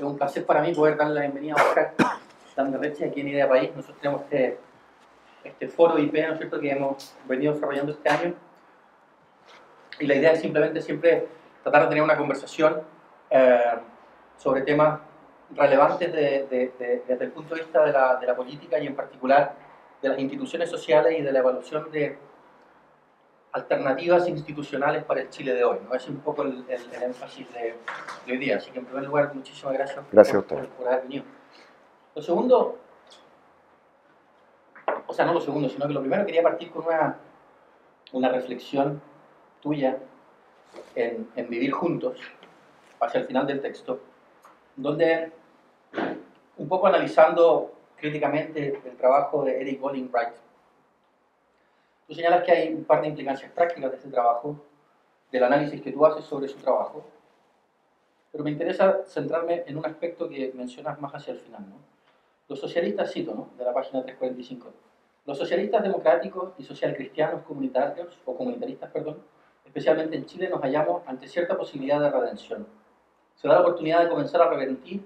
Es un placer para mí poder darle la bienvenida a Oscar Tanderreche aquí en Idea País. Nosotros tenemos este foro IP, ¿no es cierto?, que hemos venido desarrollando este año. Y la idea es simplemente siempre tratar de tener una conversación sobre temas relevantes desde el punto de vista de la política y en particular de las instituciones sociales y de la evaluación de alternativas institucionales para el Chile de hoy, ¿no? Ese es un poco el énfasis de hoy día. Así que en primer lugar, muchísimas gracias, por haber venido. Lo segundo, o sea, no lo segundo, sino que lo primero quería partir con una reflexión tuya en Vivir Juntos, hacia el final del texto, donde un poco analizando críticamente el trabajo de Eric Olin Wright, tú señalas que hay un par de implicancias prácticas de este trabajo, del análisis que tú haces sobre su trabajo, pero me interesa centrarme en un aspecto que mencionas más hacia el final, ¿no? Los socialistas, cito, ¿no?, de la página 345, los socialistas democráticos y socialcristianos comunitarios, o comunitaristas, perdón, especialmente en Chile, nos hallamos ante cierta posibilidad de redención. Se da la oportunidad de comenzar a revertir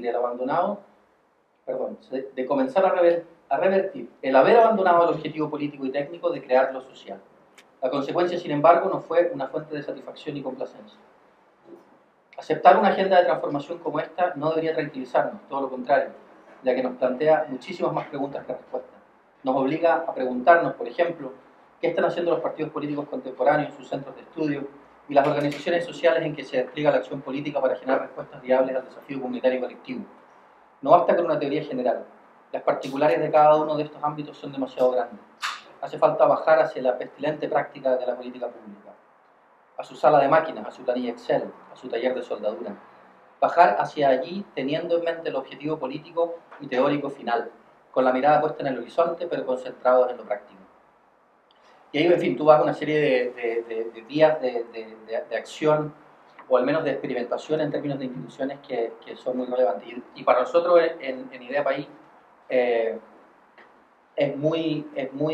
el abandonado, de comenzar a revertir el haber abandonado el objetivo político y técnico de crear lo social. La consecuencia, sin embargo, no fue una fuente de satisfacción y complacencia. Aceptar una agenda de transformación como esta no debería tranquilizarnos, todo lo contrario, ya que nos plantea muchísimas más preguntas que respuestas. Nos obliga a preguntarnos, por ejemplo, qué están haciendo los partidos políticos contemporáneos en sus centros de estudio y las organizaciones sociales en que se despliega la acción política para generar respuestas viables al desafío comunitario y colectivo. No basta con una teoría general. Las particulares de cada uno de estos ámbitos son demasiado grandes. Hace falta bajar hacia la pestilente práctica de la política pública, a su sala de máquinas, a su planilla Excel, a su taller de soldadura. Bajar hacia allí teniendo en mente el objetivo político y teórico final, con la mirada puesta en el horizonte, pero concentrados en lo práctico. Y ahí, en fin, tú vas a una serie de vías de acción, o al menos de experimentación en términos de instituciones que son muy relevantes. Y para nosotros en Idea País es muy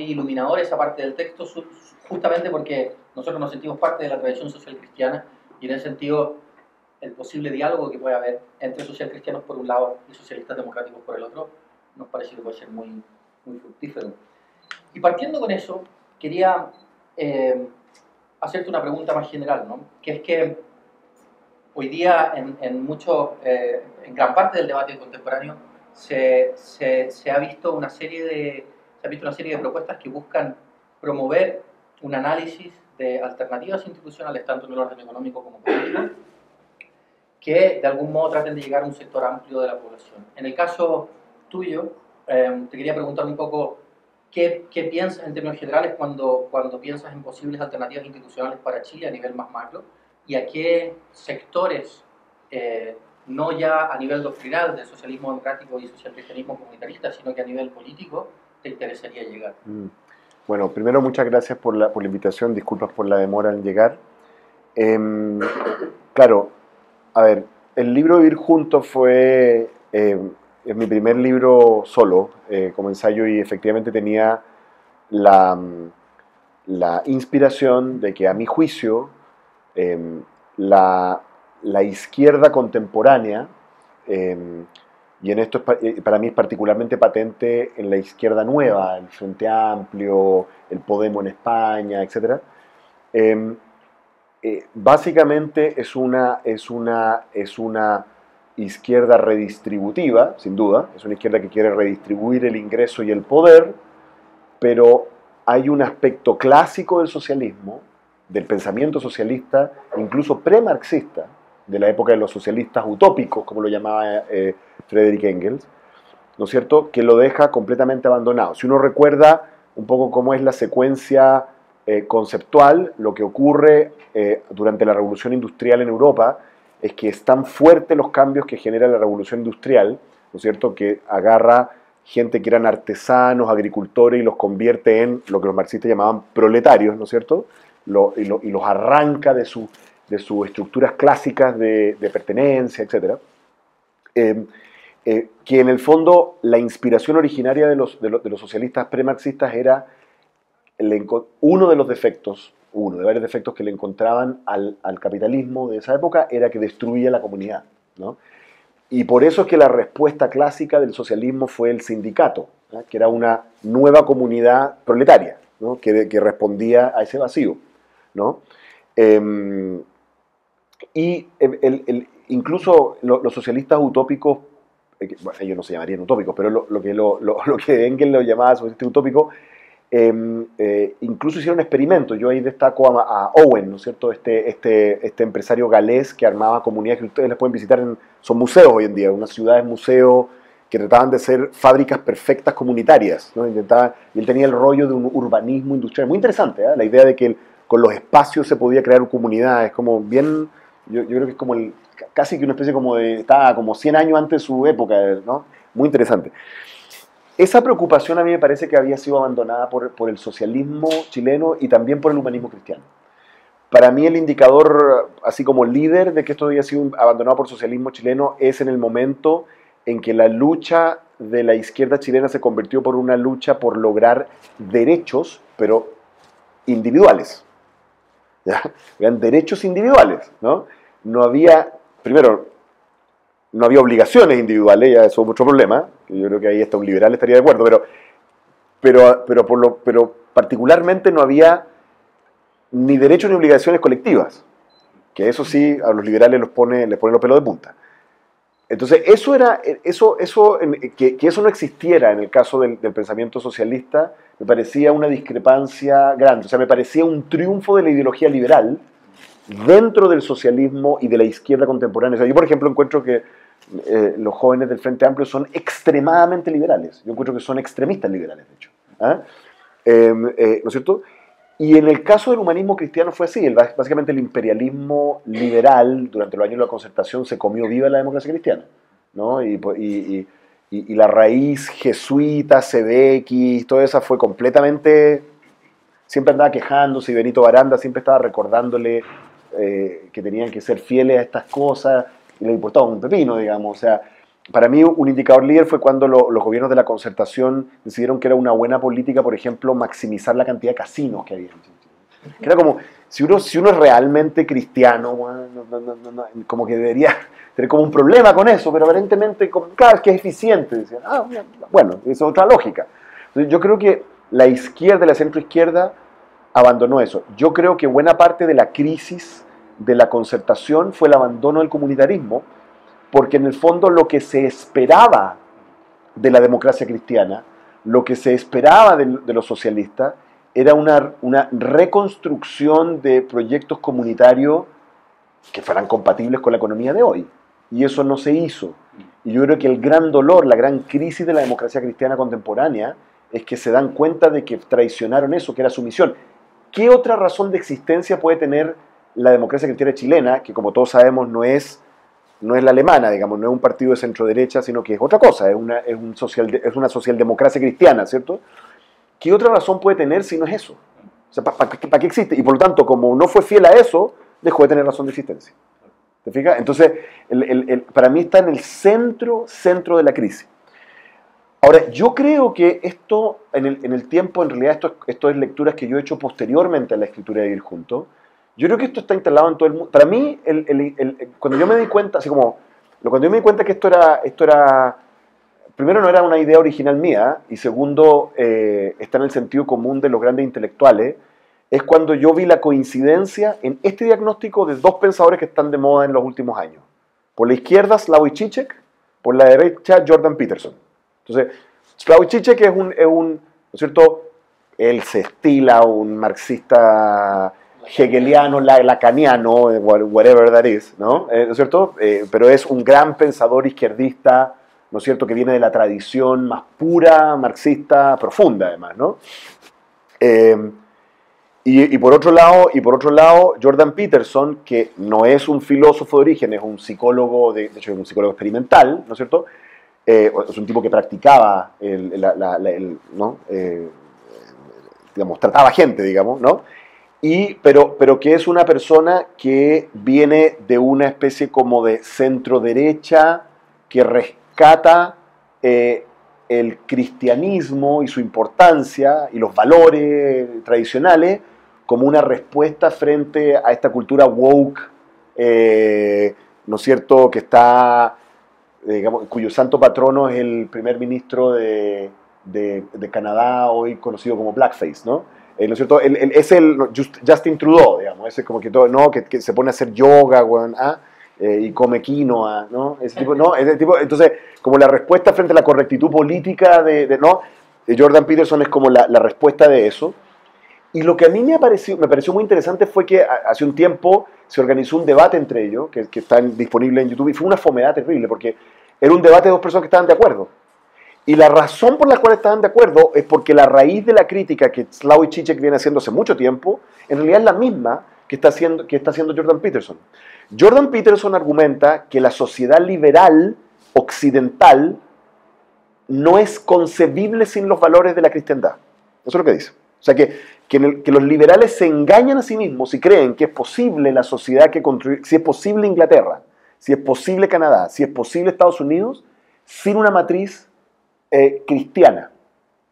iluminador esa parte del texto, justamente porque nosotros nos sentimos parte de la tradición social cristiana y en ese sentido el posible diálogo que puede haber entre socialcristianos por un lado y socialistas democráticos por el otro nos parece que puede ser muy fructífero. Y partiendo con eso, quería hacerte una pregunta más general, ¿no?, que es que hoy día en gran parte del debate contemporáneo se ha visto una serie de propuestas que buscan promover un análisis de alternativas institucionales, tanto en el orden económico como político, que de algún modo traten de llegar a un sector amplio de la población. En el caso tuyo, te quería preguntar un poco qué piensas en términos generales cuando piensas en posibles alternativas institucionales para Chile a nivel más macro, y a qué sectores, no ya a nivel doctrinal del socialismo democrático y socialcristianismo comunitarista, sino que a nivel político, te interesaría llegar. Bueno, primero muchas gracias por la invitación, disculpas por la demora en llegar. Claro, a ver, el libro Vivir Juntos es mi primer libro solo, como ensayo, y efectivamente tenía la inspiración de que, a mi juicio, la izquierda contemporánea, y en esto para mí es particularmente patente en la izquierda nueva, el Frente Amplio, el Podemos en España, etc., básicamente es una izquierda redistributiva, sin duda, es una izquierda que quiere redistribuir el ingreso y el poder, pero hay un aspecto clásico del socialismo, del pensamiento socialista, incluso pre-marxista, de la época de los socialistas utópicos, como lo llamaba Friedrich Engels, ¿no es cierto?, que lo deja completamente abandonado. Si uno recuerda un poco cómo es la secuencia conceptual, lo que ocurre durante la Revolución Industrial en Europa es que es tan fuerte los cambios que genera la Revolución Industrial, ¿no es cierto?, que agarra gente que eran artesanos, agricultores, y los convierte en lo que los marxistas llamaban proletarios, ¿no es cierto?, y los arranca de sus estructuras clásicas de pertenencia, etc. Que en el fondo la inspiración originaria de los socialistas premarxistas era uno de varios defectos que le encontraban al capitalismo de esa época, era que destruía la comunidad, ¿no? Y por eso es que la respuesta clásica del socialismo fue el sindicato, ¿no? Que era una nueva comunidad proletaria, ¿no? que respondía a ese vacío, ¿no? Y incluso los socialistas utópicos, bueno, ellos no se llamarían utópicos, pero lo que Engels lo llamaba socialista utópico, incluso hicieron experimentos. Yo ahí destaco a Owen, ¿no es cierto? Este empresario galés que armaba comunidades que ustedes les pueden visitar, son museos hoy en día, unas ciudades museo que trataban de ser fábricas perfectas comunitarias, ¿no? Y él tenía el rollo de un urbanismo industrial, muy interesante, ¿eh? La idea de que con los espacios se podía crear comunidades, como bien, yo creo que es como casi que una especie como estaba como 100 años antes de su época, ¿no? Muy interesante. Esa preocupación a mí me parece que había sido abandonada por el socialismo chileno y también por el humanismo cristiano. Para mí el indicador, así como líder de que esto había sido abandonado por el socialismo chileno, es en el momento en que la lucha de la izquierda chilena se convirtió por una lucha por lograr derechos, pero individuales. ¿Ya? Eran derechos individuales, ¿no? No había, primero, no había obligaciones individuales, ya eso es otro problema, yo creo que ahí hasta un liberal estaría de acuerdo, pero particularmente no había ni derechos ni obligaciones colectivas, que eso sí a los liberales les pone los pelos de punta. Entonces, que eso no existiera en el caso del pensamiento socialista, me parecía una discrepancia grande. O sea, me parecía un triunfo de la ideología liberal dentro del socialismo y de la izquierda contemporánea. O sea, yo, por ejemplo, encuentro que los jóvenes del Frente Amplio son extremadamente liberales. Yo encuentro que son extremistas liberales, de hecho. ¿Ah? ¿No es cierto? Y en el caso del humanismo cristiano fue así. Básicamente el imperialismo liberal durante los años de la Concertación se comió viva la democracia cristiana, ¿no? Y la raíz jesuita, CBX, toda esa fue completamente... Siempre andaba quejándose y Benito Baranda siempre estaba recordándole que tenían que ser fieles a estas cosas y le importaba un pepino, digamos. O sea, para mí un indicador líder fue cuando los gobiernos de la Concertación decidieron que era una buena política, por ejemplo, maximizar la cantidad de casinos que había. Que era como, si uno es realmente cristiano, como que debería tener como un problema con eso, pero aparentemente, claro, es que es eficiente. Decían, bueno, eso es otra lógica. Entonces, yo creo que la izquierda, la centroizquierda, abandonó eso. Yo creo que buena parte de la crisis de la Concertación fue el abandono del comunitarismo, porque en el fondo lo que se esperaba de la democracia cristiana, lo que se esperaba de los socialistas, era una reconstrucción de proyectos comunitarios que fueran compatibles con la economía de hoy. Y eso no se hizo. Y yo creo que el gran dolor, la gran crisis de la democracia cristiana contemporánea, es que se dan cuenta de que traicionaron eso, que era su misión. ¿Qué otra razón de existencia puede tener la democracia cristiana chilena, que como todos sabemos no es la alemana, digamos, no es un partido de centro-derecha, sino que es otra cosa, es una socialdemocracia cristiana, ¿cierto? ¿Qué otra razón puede tener si no es eso? O sea, ¿para qué existe? Y por lo tanto, como no fue fiel a eso, dejó de tener razón de existencia. ¿Te fijas? Entonces, para mí está en el centro de la crisis. Ahora, yo creo que esto, en el tiempo, en realidad, esto es lecturas que yo he hecho posteriormente a la escritura de Vivir Juntos. Yo creo que esto está instalado en todo el mundo. Para mí, cuando yo me di cuenta, así como, cuando yo me di cuenta que esto era, primero no era una idea original mía, y segundo, está en el sentido común de los grandes intelectuales, es cuando yo vi la coincidencia en este diagnóstico de dos pensadores que están de moda en los últimos años. Por la izquierda, Slavoj Žižek, por la derecha, Jordan Peterson. Entonces, Slavoj Žižek es un, ¿no es cierto? Él se estila un marxista hegeliano, lacaniano, whatever that is, ¿no? ¿No es cierto? Pero es un gran pensador izquierdista, ¿no es cierto?, que viene de la tradición más pura, marxista, profunda además, ¿no? Y por otro lado, Jordan Peterson, que no es un filósofo de origen, es un psicólogo, de hecho es un psicólogo experimental, ¿no es cierto?, es un tipo que practicaba, ¿no? Digamos, trataba gente, digamos, ¿no? Pero que es una persona que viene de una especie como de centro derecha, que rescata el cristianismo y su importancia y los valores tradicionales como una respuesta frente a esta cultura woke, ¿no es cierto?, que está digamos, cuyo santo patrono es el primer ministro de Canadá, hoy conocido como Blackface, ¿no? ¿No es cierto? Es el Justin Trudeau, digamos, ese como que todo, ¿no? Que se pone a hacer yoga, bueno, y come quinoa, ¿no? Ese tipo, ¿no? Ese tipo, entonces, como la respuesta frente a la correctitud política ¿no? Jordan Peterson es como la respuesta de eso. Y lo que a mí me pareció muy interesante fue que hace un tiempo se organizó un debate entre ellos, que está disponible en YouTube, y fue una fomedad terrible, porque era un debate de dos personas que estaban de acuerdo. Y la razón por la cual estaban de acuerdo es porque la raíz de la crítica que Slavoj Žižek viene haciendo hace mucho tiempo, en realidad es la misma que está haciendo Jordan Peterson. Jordan Peterson argumenta que la sociedad liberal occidental no es concebible sin los valores de la cristiandad. Eso es lo que dice. O sea, que los liberales se engañan a sí mismos y creen que es posible la sociedad que construye, si es posible Inglaterra, si es posible Canadá, si es posible Estados Unidos, sin una matriz cristiana.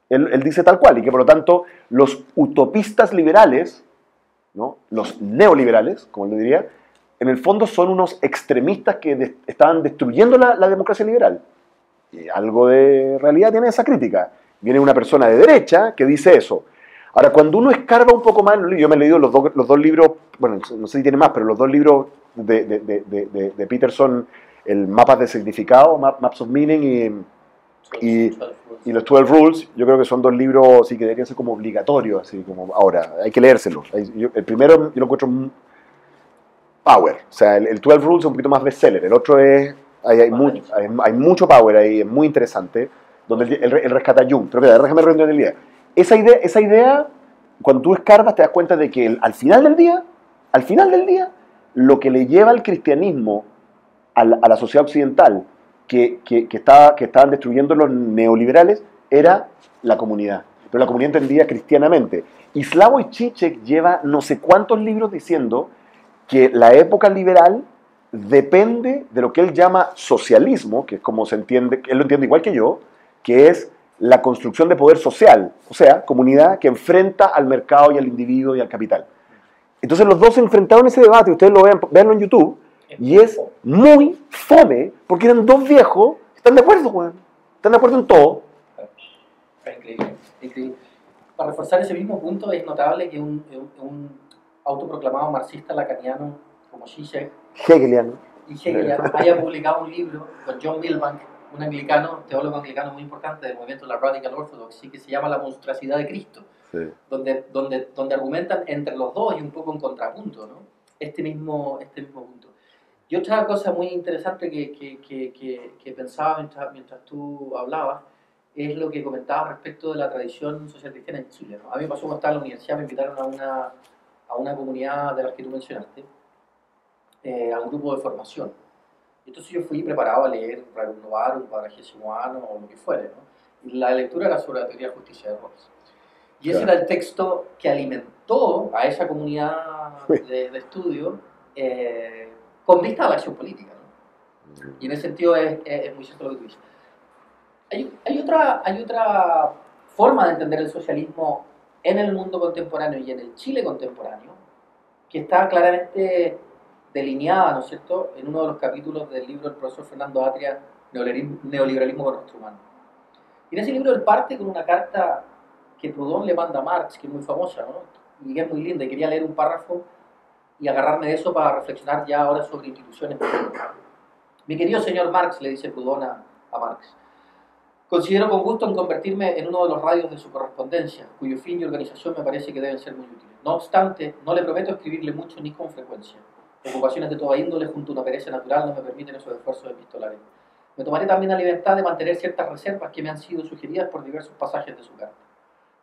Él dice tal cual, y que por lo tanto los utopistas liberales, ¿no? Los neoliberales, como él diría, en el fondo son unos extremistas que estaban destruyendo la democracia liberal. Y algo de realidad tiene esa crítica. Viene una persona de derecha que dice eso. Ahora, cuando uno escarba un poco más, yo me he leído los dos libros, bueno, no sé si tiene más, pero los dos libros de Peterson, el Mapas de Significado, Maps of Meaning y los 12 Rules, yo creo que son dos libros sí, que deberían ser como obligatorios, así como ahora, hay que leérselos. El primero yo lo encuentro power, o sea, el 12 Rules es un poquito más bestseller, el otro es, hay mucho power ahí, es muy interesante, donde él rescata a Jung, pero déjame redondear la idea. Esa idea, cuando tú escarbas te das cuenta de que al final del día, lo que le lleva al cristianismo a la sociedad occidental, que estaban destruyendo los neoliberales, era la comunidad. Pero la comunidad entendida cristianamente. Y Slavoj Žižek lleva no sé cuántos libros diciendo que la época liberal depende de lo que él llama socialismo, que es como se entiende, él lo entiende igual que yo, que es la construcción de poder social, o sea, comunidad que enfrenta al mercado y al individuo y al capital. Entonces los dos se enfrentaron en ese debate, ustedes lo veanlo en YouTube, y es muy fome, porque eran dos viejos, están de acuerdo, weón. Están de acuerdo en todo. Increíble, increíble. Para reforzar ese mismo punto, es notable que un autoproclamado marxista lacaniano como Zizek Hegeliano haya publicado un libro con John Milbank, un anglicano, teólogo anglicano muy importante del movimiento de la Radical Orthodoxy, que se llama La monstruosidad de Cristo, sí. donde argumentan entre los dos y un poco en contrapunto, ¿no? este mismo punto. Y otra cosa muy interesante que pensaba mientras tú hablabas es lo que comentabas respecto de la tradición social cristiana en Chile, ¿no? A mí me pasó cuando estaba en la universidad, me invitaron a una comunidad de las que tú mencionaste, a un grupo de formación. Entonces yo fui preparado a leer Renovar, un cuadragésimo-ano o lo que fuere, ¿no? Y la lectura era sobre la teoría de justicia de Rawls. Y ese era el texto que alimentó a esa comunidad de estudio con vista a la acción política, ¿no? Y en ese sentido es muy cierto lo que tú dices. Hay otra forma de entender el socialismo en el mundo contemporáneo y en el Chile contemporáneo que está claramente delineada, ¿no es cierto?, en uno de los capítulos del libro del profesor Fernando Atria, Neoliberalismo con rostro humano. Y en ese libro él parte con una carta que Proudhon le manda a Marx, que es muy famosa, ¿no? Y que es muy linda, y quería leer un párrafo y agarrarme de eso para reflexionar ya ahora sobre instituciones. Mi querido señor Marx, le dice Proudhon a Marx, considero con gusto en convertirme en uno de los radios de su correspondencia, cuyo fin y organización me parece que deben ser muy útiles. No obstante, no le prometo escribirle mucho ni con frecuencia. Ocupaciones de toda índole junto a una pereza natural no me permiten esos esfuerzos epistolares. Me tomaré también la libertad de mantener ciertas reservas que me han sido sugeridas por diversos pasajes de su carta.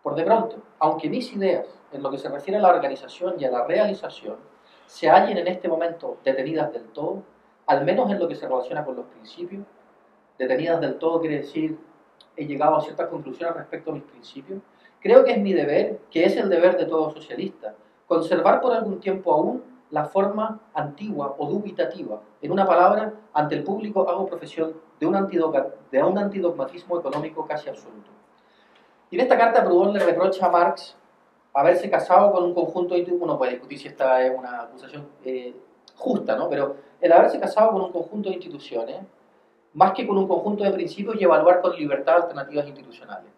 Por de pronto, aunque mis ideas, en lo que se refiere a la organización y a la realización, se hallen en este momento detenidas del todo, al menos en lo que se relaciona con los principios, detenidas del todo quiere decir, he llegado a ciertas conclusiones respecto a mis principios, creo que es mi deber, que es el deber de todo socialista, conservar por algún tiempo aún la forma antigua o dubitativa. En una palabra, ante el público hago profesión de un antidogmatismo económico casi absoluto. Y en esta carta Proudhon le reprocha a Marx haberse casado con un conjunto de... Uno puede discutir si esta es una acusación justa, ¿no? Pero el haberse casado con un conjunto de instituciones más que con un conjunto de principios y evaluar con libertad alternativas institucionales.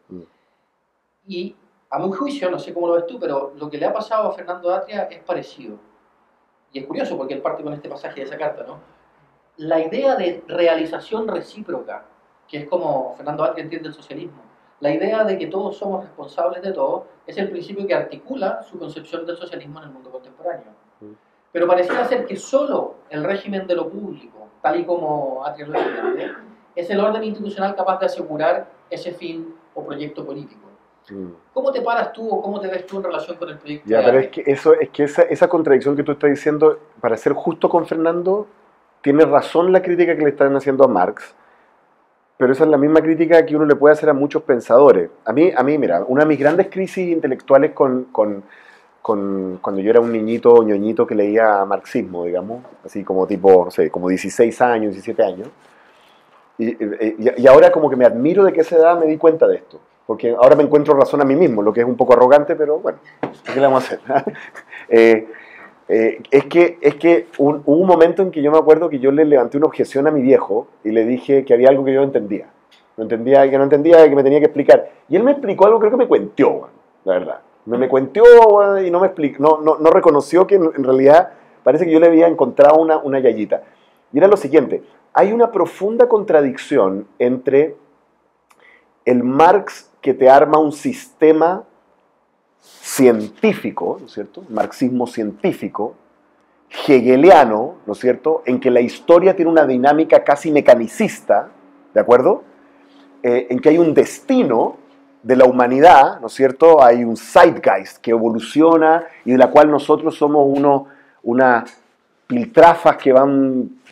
Y a mi juicio, no sé cómo lo ves tú, pero lo que le ha pasado a Fernando Atria es parecido. Y es curioso porque él parte con este pasaje de esa carta, ¿no? La idea de realización recíproca, que es como Fernando Atria entiende el socialismo, la idea de que todos somos responsables de todo, es el principio que articula su concepción del socialismo en el mundo contemporáneo. Pero pareciera ser que solo el régimen de lo público, tal y como Atria lo entiende, es el orden institucional capaz de asegurar ese fin o proyecto político. ¿Cómo te paras tú o cómo te ves tú en relación con el proyecto? Ya, pero es que esa contradicción que tú estás diciendo, para ser justo con Fernando, tiene razón la crítica que le están haciendo a Marx, pero esa es la misma crítica que uno le puede hacer a muchos pensadores. A mí mira, una de mis grandes crisis intelectuales cuando yo era un niñito, ñoñito que leía marxismo, digamos, así como tipo, no sé, como 16 años, 17 años, y ahora como que me admiro de que a esa edad me di cuenta de esto, porque ahora me encuentro razón a mí mismo, lo que es un poco arrogante, pero bueno, ¿qué le vamos a hacer? Es que hubo un momento en que yo me acuerdo que yo le levanté una objeción a mi viejo y le dije que había algo que yo no entendía, que no entendía, que me tenía que explicar. Y él me explicó algo, creo que me cuenteó, la verdad. Me cuenteó y no me explicó, no reconoció que en realidad parece que yo le había encontrado una yayita. Y era lo siguiente, hay una profunda contradicción entre el Marx que te arma un sistema científico, ¿no es cierto? Marxismo científico, hegeliano, ¿no es cierto? En que la historia tiene una dinámica casi mecanicista, ¿de acuerdo? En que hay un destino de la humanidad, ¿no es cierto? Hay un zeitgeist que evoluciona y de la cual nosotros somos unas piltrafas que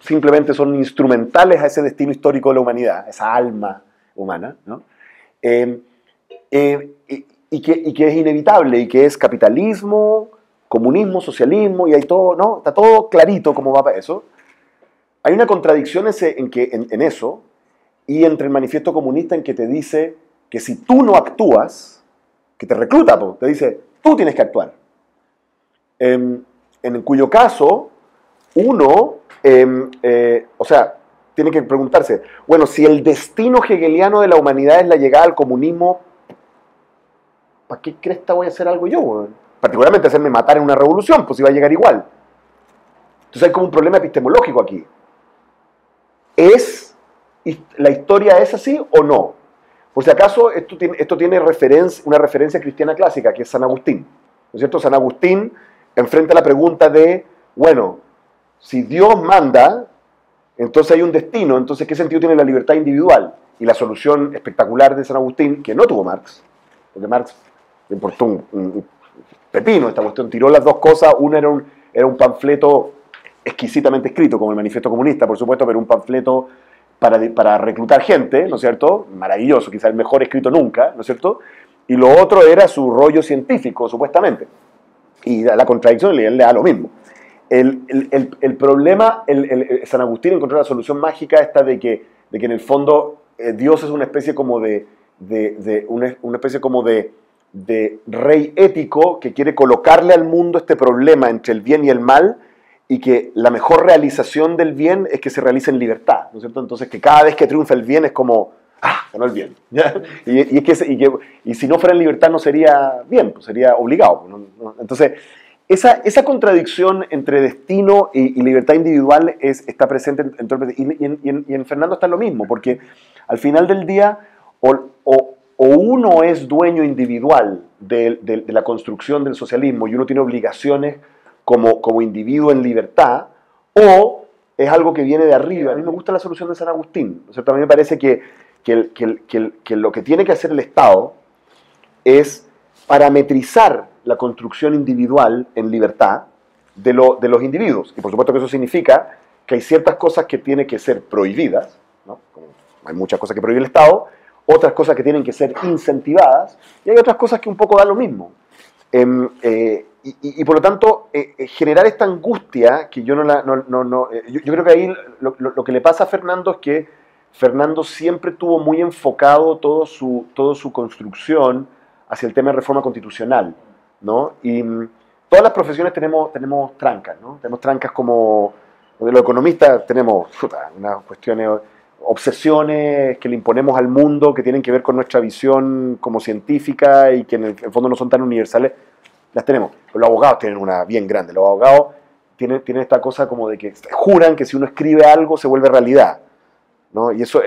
simplemente son instrumentales a ese destino histórico de la humanidad, esa alma humana, ¿no? Y que es inevitable, y que es capitalismo, comunismo, socialismo, y hay todo, ¿no? Está todo clarito cómo va para eso. Hay una contradicción en eso, y entre el manifiesto comunista en que te dice que si tú no actúas, que te recluta, te dice, tú tienes que actuar. En cuyo caso, uno, o sea, tiene que preguntarse, bueno, si el destino hegeliano de la humanidad es la llegada al comunismo, ¿para qué cresta voy a hacer algo yo? Particularmente hacerme matar en una revolución, pues iba a llegar igual. Entonces hay como un problema epistemológico aquí. ¿La historia es así o no? Por si acaso, esto tiene una referencia cristiana clásica, que es San Agustín. ¿No es cierto? San Agustín enfrenta la pregunta de, bueno, si Dios manda, entonces hay un destino, entonces ¿qué sentido tiene la libertad individual? Y la solución espectacular de San Agustín, que no tuvo Marx, porque Marx le importó un pepino esta cuestión, tiró las dos cosas, una era un panfleto exquisitamente escrito, como el Manifiesto Comunista, por supuesto, pero un panfleto para reclutar gente, ¿no es cierto? Maravilloso, quizás el mejor escrito nunca, ¿no es cierto? Y lo otro era su rollo científico, supuestamente. Y la contradicción le da lo mismo. El problema, San Agustín encontró la solución mágica esta de que en el fondo Dios es una especie como una especie como de rey ético que quiere colocarle al mundo este problema entre el bien y el mal, y que la mejor realización del bien es que se realice en libertad, ¿no es cierto? Entonces que cada vez que triunfa el bien es como, ganó el bien. Y si no fuera en libertad no sería bien, pues sería obligado. ¿No? Entonces, esa contradicción entre destino y libertad individual está presente y en Fernando está lo mismo, porque al final del día o uno es dueño individual de la construcción del socialismo y uno tiene obligaciones como individuo en libertad, o es algo que viene de arriba. A mí me gusta la solución de San Agustín, ¿no es cierto? A mí me parece que lo que tiene que hacer el Estado es parametrizar la construcción individual en libertad de los individuos. Y por supuesto que eso significa que hay ciertas cosas que tienen que ser prohibidas, ¿no? Como hay muchas cosas que prohíbe el Estado, otras cosas que tienen que ser incentivadas, y hay otras cosas que un poco dan lo mismo. Y por lo tanto, generar esta angustia, que yo yo creo que ahí lo que le pasa a Fernando es que Fernando siempre tuvo muy enfocado toda su construcción hacia el tema de reforma constitucional, ¿no? Y todas las profesiones tenemos trancas, ¿no? Tenemos trancas como, de los economistas tenemos unas cuestiones obsesiones que le imponemos al mundo, que tienen que ver con nuestra visión como científica y que en el fondo no son tan universales, las tenemos. Pero los abogados tienen una bien grande. Los abogados tienen esta cosa como de que juran que si uno escribe algo se vuelve realidad, ¿no? Y eso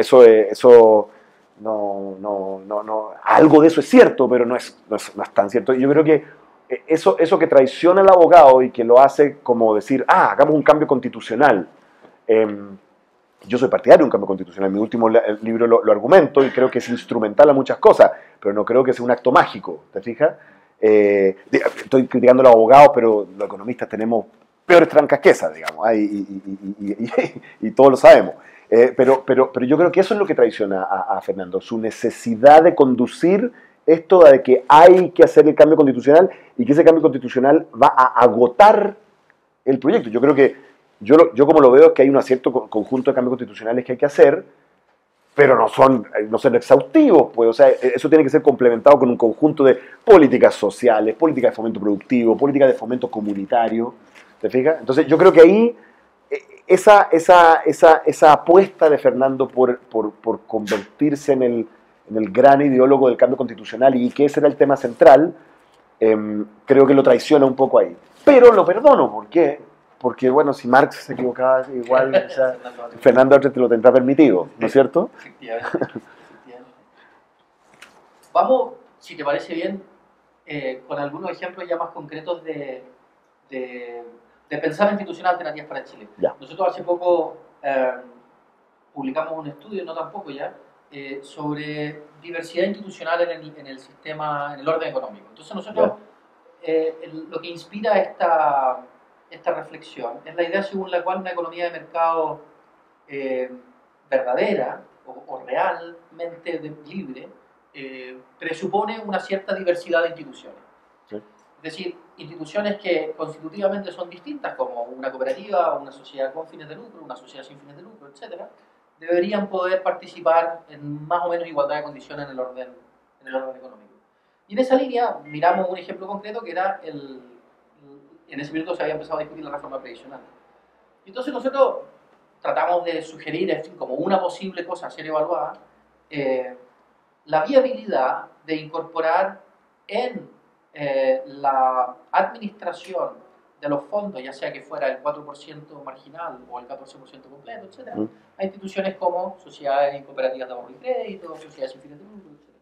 algo de eso es cierto, pero no es tan cierto. Y yo creo que eso que traiciona al abogado y que lo hace como decir, hagamos un cambio constitucional. Yo soy partidario de un cambio constitucional. En mi último libro lo argumento y creo que es instrumental a muchas cosas, pero no creo que sea un acto mágico, ¿te fijas? Estoy criticando a los abogados, pero los economistas tenemos peores trancas que esas, digamos, y todos lo sabemos. Pero yo creo que eso es lo que traiciona a Fernando, su necesidad de conducir esto de que hay que hacer el cambio constitucional y que ese cambio constitucional va a agotar el proyecto. Yo creo que yo como lo veo es que hay un cierto conjunto de cambios constitucionales que hay que hacer, pero no son exhaustivos, pues. O sea, eso tiene que ser complementado con un conjunto de políticas sociales, políticas de fomento productivo, políticas de fomento comunitario, ¿te fijas? Entonces yo creo que ahí esa apuesta de Fernando por convertirse en el gran ideólogo del cambio constitucional y que ese era el tema central, creo que lo traiciona un poco ahí. Pero lo perdono, ¿por qué? Porque, bueno, si Marx se equivocaba, igual o sea, Fernando te lo tendrá permitido, ¿no es cierto? Efectivamente. Vamos, si te parece bien, con algunos ejemplos ya más concretos de pensar instituciones alternativas para Chile. Ya. Nosotros hace poco publicamos un estudio, no tampoco ya, sobre diversidad institucional en el sistema, en el orden económico. Entonces nosotros, lo que inspira esta reflexión es la idea según la cual una economía de mercado verdadera o realmente libre presupone una cierta diversidad de instituciones. Sí. Es decir, instituciones que constitutivamente son distintas, como una cooperativa, una sociedad con fines de lucro, una sociedad sin fines de lucro, etc., deberían poder participar en más o menos igualdad de condiciones en el orden económico. Y en esa línea miramos un ejemplo concreto que era en ese minuto se había empezado a discutir la reforma previsional. Y entonces nosotros tratamos de sugerir, en fin, como una posible cosa a ser evaluada, la viabilidad de incorporar en la administración de los fondos, ya sea que fuera el 4% marginal o el 14% completo, etc., a instituciones como sociedades y cooperativas de ahorro y crédito, sociedades sin fines de lucro, etc.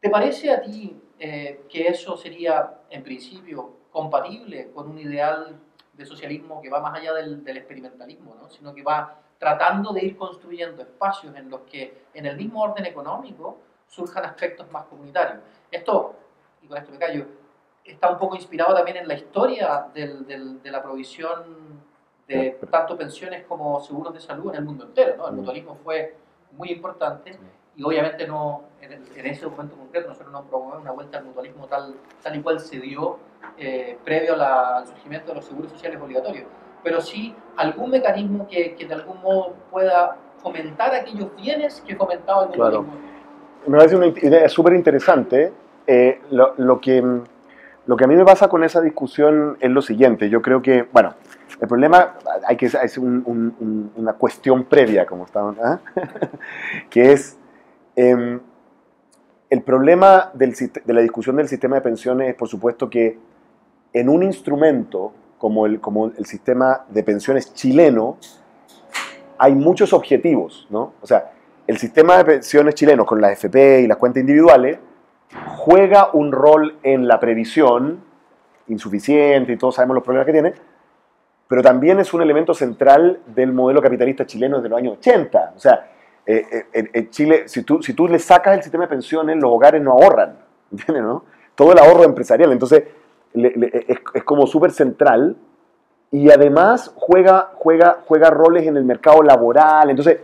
¿Te parece a ti que eso sería, en principio, compatible con un ideal de socialismo que va más allá del experimentalismo, ¿no? Sino que va tratando de ir construyendo espacios en los que, en el mismo orden económico, surjan aspectos más comunitarios? Esto, y con esto me callo, está un poco inspirado también en la historia de la provisión de tanto pensiones como seguros de salud en el mundo entero, ¿no? El mutualismo fue muy importante y obviamente no, en ese momento concreto nosotros no promovemos una vuelta al mutualismo tal y cual se dio previo al surgimiento de los seguros sociales obligatorios, pero sí algún mecanismo que de algún modo pueda fomentar aquellos bienes que fomentaba el mutualismo. Claro. Me parece una idea súper interesante. Lo que a mí me pasa con esa discusión es lo siguiente. Yo creo que, bueno, el problema, es una cuestión previa, como estaban, que es el problema de la discusión del sistema de pensiones es, por supuesto, que en un instrumento como el sistema de pensiones chileno hay muchos objetivos, ¿no? O sea, el sistema de pensiones chileno con las AFP y las cuentas individuales juega un rol en la previsión insuficiente y todos sabemos los problemas que tiene, pero también es un elemento central del modelo capitalista chileno desde los años 80. O sea, en Chile, si tú le sacas el sistema de pensiones, los hogares no ahorran, ¿entiendes? ¿No? Todo el ahorro empresarial, entonces es como súper central y además juega roles en el mercado laboral. Entonces,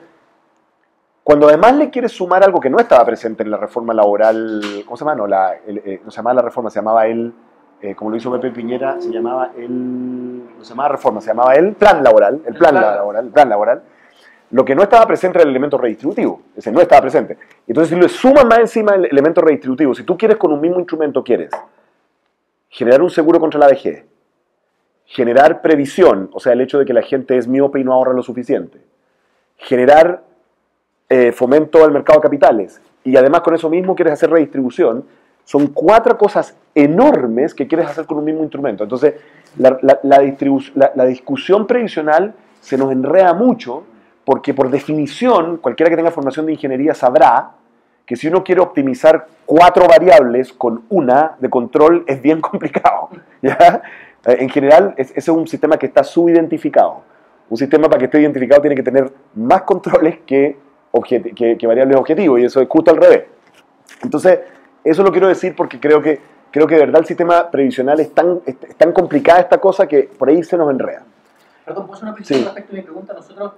cuando además le quieres sumar algo que no estaba presente en la reforma laboral, ¿cómo se llama? No se llamaba la reforma, se llamaba como lo hizo Pepe Piñera, se llamaba no se llamaba reforma, se llamaba el plan laboral, el plan laboral. Lo que no estaba presente era el elemento redistributivo, ese no estaba presente. Entonces, si le sumas más encima el elemento redistributivo, si tú quieres con un mismo instrumento, quieres generar un seguro contra la vejez, generar previsión, o sea, el hecho de que la gente es miope y no ahorra lo suficiente, generar fomento al mercado de capitales, y además con eso mismo quieres hacer redistribución, son 4 cosas enormes que quieres hacer con un mismo instrumento. Entonces, la discusión previsional se nos enreda mucho, porque por definición, cualquiera que tenga formación de ingeniería sabrá que si uno quiere optimizar 4 variables con una de control es bien complicado, ¿ya? En general, ese es un sistema que está subidentificado. Un sistema, para que esté identificado, tiene que tener más controles que variables objetivos, y eso es justo al revés. Entonces, eso lo quiero decir porque creo que de verdad el sistema previsional es tan complicada esta cosa que por ahí se nos enreda. Perdón, ¿puedo hacer una precisión Sí. respecto a mi pregunta? Nosotros,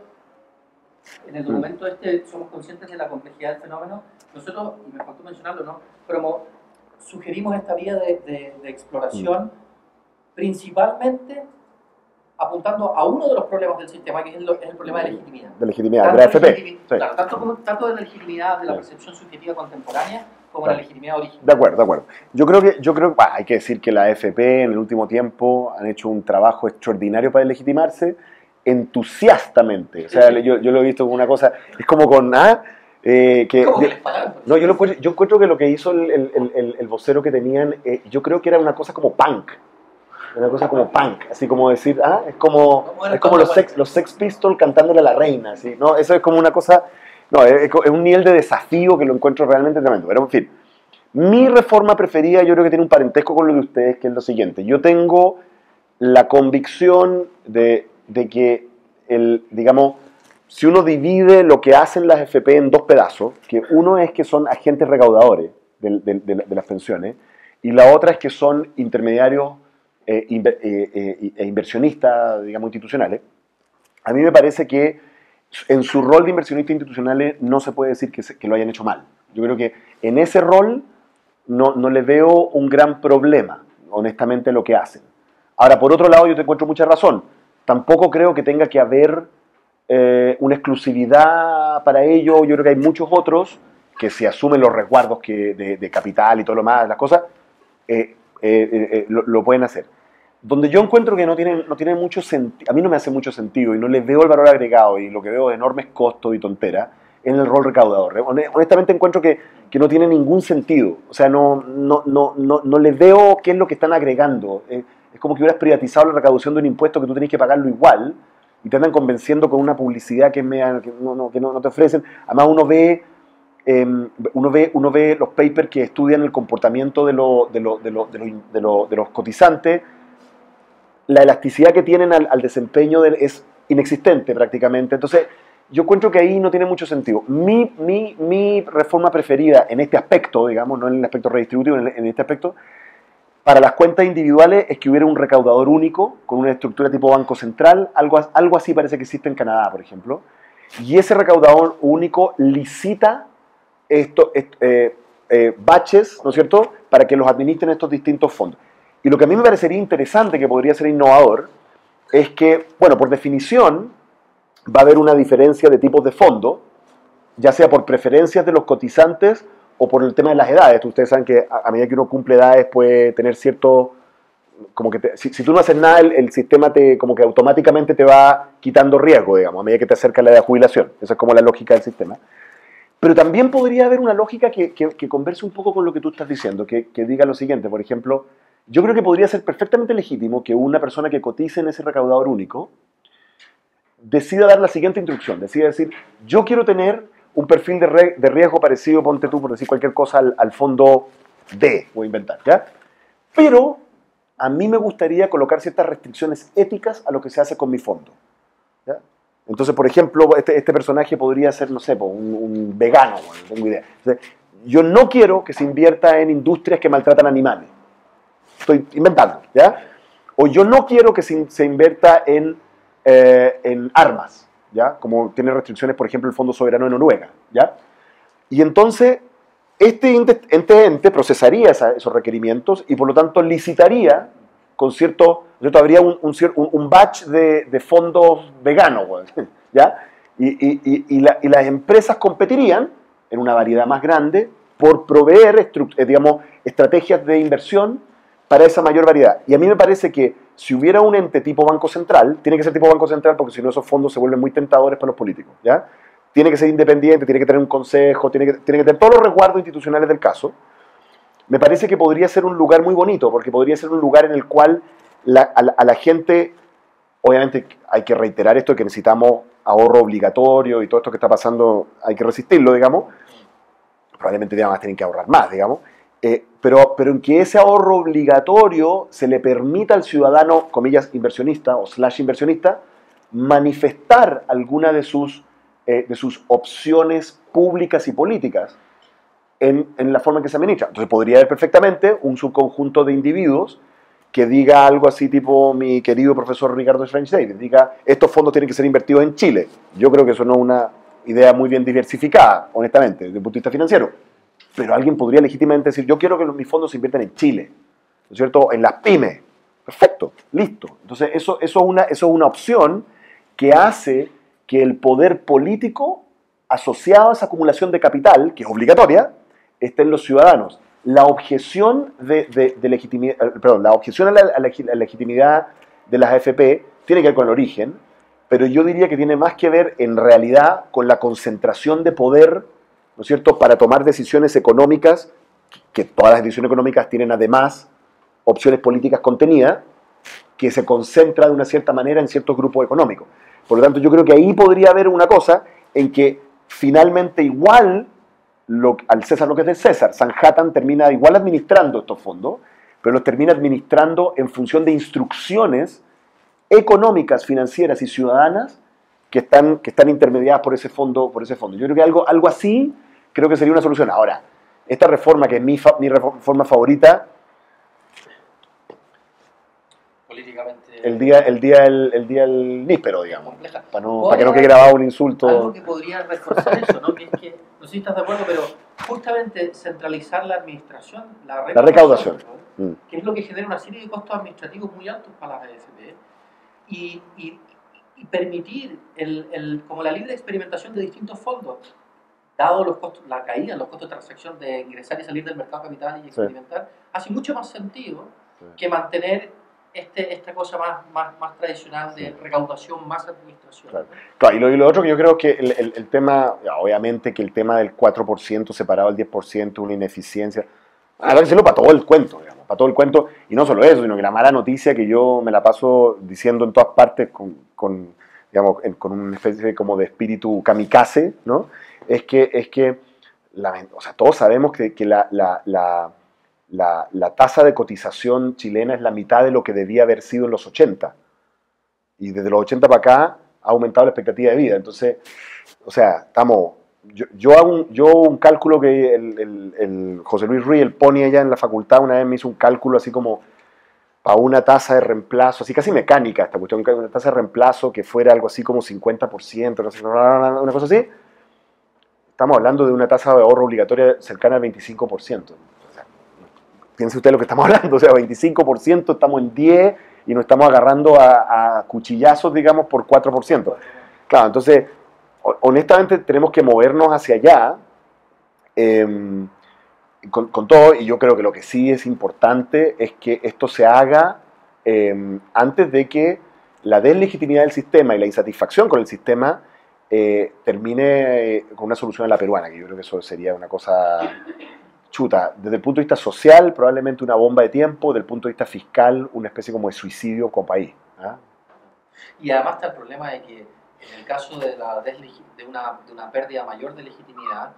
en el documento somos conscientes de la complejidad del fenómeno. Nosotros, y me faltó mencionarlo, ¿no? Pero sugerimos esta vía de exploración principalmente apuntando a uno de los problemas del sistema, que es el problema de legitimidad. De legitimidad, de la AFP. Sí. Claro, tanto de la legitimidad de la percepción subjetiva contemporánea como la legitimidad original. De acuerdo. Yo creo que hay que decir que la AFP en el último tiempo han hecho un trabajo extraordinario para legitimarse entusiastamente. O sea, yo lo he visto como una cosa, es como con... ¿Cómo que les pagaron? No, yo encuentro que lo que hizo el vocero que tenían, yo creo que era una cosa como punk. Una cosa como punk, así como decir, es como los Sex Pistols cantándole a la reina, ¿sí? ¿No? Eso es como una cosa, no, es un nivel de desafío que lo encuentro realmente tremendo. Pero en fin, mi reforma preferida yo creo que tiene un parentesco con lo de ustedes, que es lo siguiente. Yo tengo la convicción de que, digamos, si uno divide lo que hacen las FP en 2 pedazos, que uno es que son agentes recaudadores de las pensiones, y la otra es que son intermediarios inversionistas, digamos, institucionales, a mí me parece que en su rol de inversionistas institucionales no se puede decir que lo hayan hecho mal. Yo creo que en ese rol no le veo un gran problema, honestamente, lo que hacen. Ahora, por otro lado, yo te encuentro mucha razón. Tampoco creo que tenga que haber una exclusividad para ello. Yo creo que hay muchos otros que se asumen los resguardos de capital y todo lo más, las cosas, lo pueden hacer. Donde yo encuentro que no tiene mucho sentido, a mí no me hace mucho sentido y no le veo el valor agregado y lo que veo de enormes costos y tonteras en el rol recaudador. Honestamente encuentro que no tiene ningún sentido. O sea, no le veo qué es lo que están agregando. Es como que hubieras privatizado la recaudación de un impuesto que tú tenés que pagarlo igual y te andan convenciendo con una publicidad que no te ofrecen. Además uno ve los papers que estudian el comportamiento de los cotizantes. La elasticidad que tienen al desempeño es inexistente prácticamente. Entonces, yo encuentro que ahí no tiene mucho sentido. Mi reforma preferida en este aspecto, digamos, no en el aspecto redistributivo, en este aspecto, para las cuentas individuales es que hubiera un recaudador único, con una estructura tipo banco central, algo así parece que existe en Canadá, por ejemplo, y ese recaudador único licita baches, ¿no es cierto?, para que los administren estos distintos fondos. Y lo que a mí me parecería interesante, que podría ser innovador, es que, bueno, por definición, va a haber una diferencia de tipos de fondo, ya sea por preferencias de los cotizantes o por el tema de las edades. Ustedes saben que a medida que uno cumple edades puede tener cierto... como que si tú no haces nada, el sistema como que automáticamente te va quitando riesgo, digamos, a medida que te acerca la edad de jubilación. Esa es como la lógica del sistema. Pero también podría haber una lógica que converse un poco con lo que tú estás diciendo, que diga lo siguiente. Por ejemplo, yo creo que podría ser perfectamente legítimo que una persona que cotice en ese recaudador único decida dar la siguiente instrucción, decida decir, yo quiero tener un perfil de riesgo parecido, ponte tú, por decir cualquier cosa, al fondo D, voy a inventar, ¿ya? Pero a mí me gustaría colocar ciertas restricciones éticas a lo que se hace con mi fondo, ¿ya? Entonces, por ejemplo, este personaje podría ser, no sé, un vegano, bueno, no tengo idea. Entonces, yo no quiero que se invierta en industrias que maltratan animales. Estoy inventando, ¿ya? O yo no quiero que se invierta en armas, ¿ya? Como tiene restricciones, por ejemplo, el Fondo Soberano de Noruega, ¿ya? Y entonces, este ente procesaría esos requerimientos y, por lo tanto, licitaría con cierto... Habría un batch de fondos veganos, ¿ya? Y las empresas competirían en una variedad más grande por proveer, digamos, estrategias de inversión para esa mayor variedad. Y a mí me parece que si hubiera un ente tipo Banco Central, tiene que ser tipo Banco Central porque si no esos fondos se vuelven muy tentadores para los políticos, ¿ya? tiene que ser independiente, tiene que tener un consejo, tiene que tener todos los resguardos institucionales del caso. Me parece que podría ser un lugar muy bonito, porque podría ser un lugar en el cual a la gente, obviamente hay que reiterar esto, que necesitamos ahorro obligatorio y todo esto que está pasando, hay que resistirlo, digamos. Probablemente además tienen que ahorrar más, digamos. Pero en que ese ahorro obligatorio se le permita al ciudadano, comillas, inversionista o / inversionista, manifestar alguna de sus opciones públicas y políticas en la forma en que se administra. Entonces podría haber perfectamente un subconjunto de individuos que diga algo así tipo mi querido profesor Ricardo French Davis, diga estos fondos tienen que ser invertidos en Chile. Yo creo que eso no es una idea muy bien diversificada, honestamente, desde el punto de vista financiero. Pero alguien podría legítimamente decir, yo quiero que mis fondos se inviertan en Chile, ¿no es cierto? En las pymes. Perfecto, listo. Entonces eso es una opción que hace que el poder político asociado a esa acumulación de capital, que es obligatoria, esté en los ciudadanos. La objeción la objeción a la legitimidad de las AFP tiene que ver con el origen, pero yo diría que tiene más que ver en realidad con la concentración de poder, ¿no es cierto?, para tomar decisiones económicas, que todas las decisiones económicas tienen además opciones políticas contenidas, que se concentra de una cierta manera en ciertos grupos económicos. Por lo tanto, yo creo que ahí podría haber una cosa en que finalmente igual al César lo que es del César. Sanhattan termina igual administrando estos fondos, pero los termina administrando en función de instrucciones económicas, financieras y ciudadanas que están intermediadas por ese fondo. Yo creo que algo así creo que sería una solución. Ahora, esta reforma, que es mi reforma favorita, políticamente el día del níspero, digamos, para que no quede haber grabado un insulto. algo que podría reforzar eso, ¿no? Que es que, no sé si estás de acuerdo, pero justamente centralizar la administración, la recaudación, ¿no? Que es lo que genera una serie de costos administrativos muy altos para las AFP, y permitir como la libre experimentación de distintos fondos, dado los costos, la caída en los costos de transacción de ingresar y salir del mercado de capital y experimentar, hace mucho más sentido que mantener esta cosa más tradicional de recaudación más administración. Claro, y lo otro que yo creo que el tema, obviamente que el tema del 4% separado del 10%, una ineficiencia, habrá que hacerlo para todo el cuento, digamos, para todo el cuento, y no solo eso, sino que la mala noticia que yo me la paso diciendo en todas partes con una especie como de espíritu kamikaze, ¿no? Es que todos sabemos que la tasa de cotización chilena es la mitad de lo que debía haber sido en los 80. Y desde los 80 para acá ha aumentado la expectativa de vida. Entonces, yo hago un cálculo que el José Luis Ruiz, el Pony allá en la facultad, una vez me hizo un cálculo así como para una tasa de reemplazo, así casi mecánica esta cuestión, una tasa de reemplazo que fuera algo así como 50%, no sé, una cosa así. Estamos hablando de una tasa de ahorro obligatoria cercana al 25%. Piense usted lo que estamos hablando, 25%, estamos en 10 y nos estamos agarrando a cuchillazos, digamos, por 4%. Claro, entonces, honestamente tenemos que movernos hacia allá con todo, y yo creo que lo que sí es importante es que esto se haga antes de que la deslegitimidad del sistema y la insatisfacción con el sistema termine con una solución a la peruana, que yo creo que eso sería una cosa chuta. Desde el punto de vista social, probablemente una bomba de tiempo; desde el punto de vista fiscal, una especie como de suicidio como país. ¿Ah? Y además está el problema de que en el caso de una pérdida mayor de legitimidad,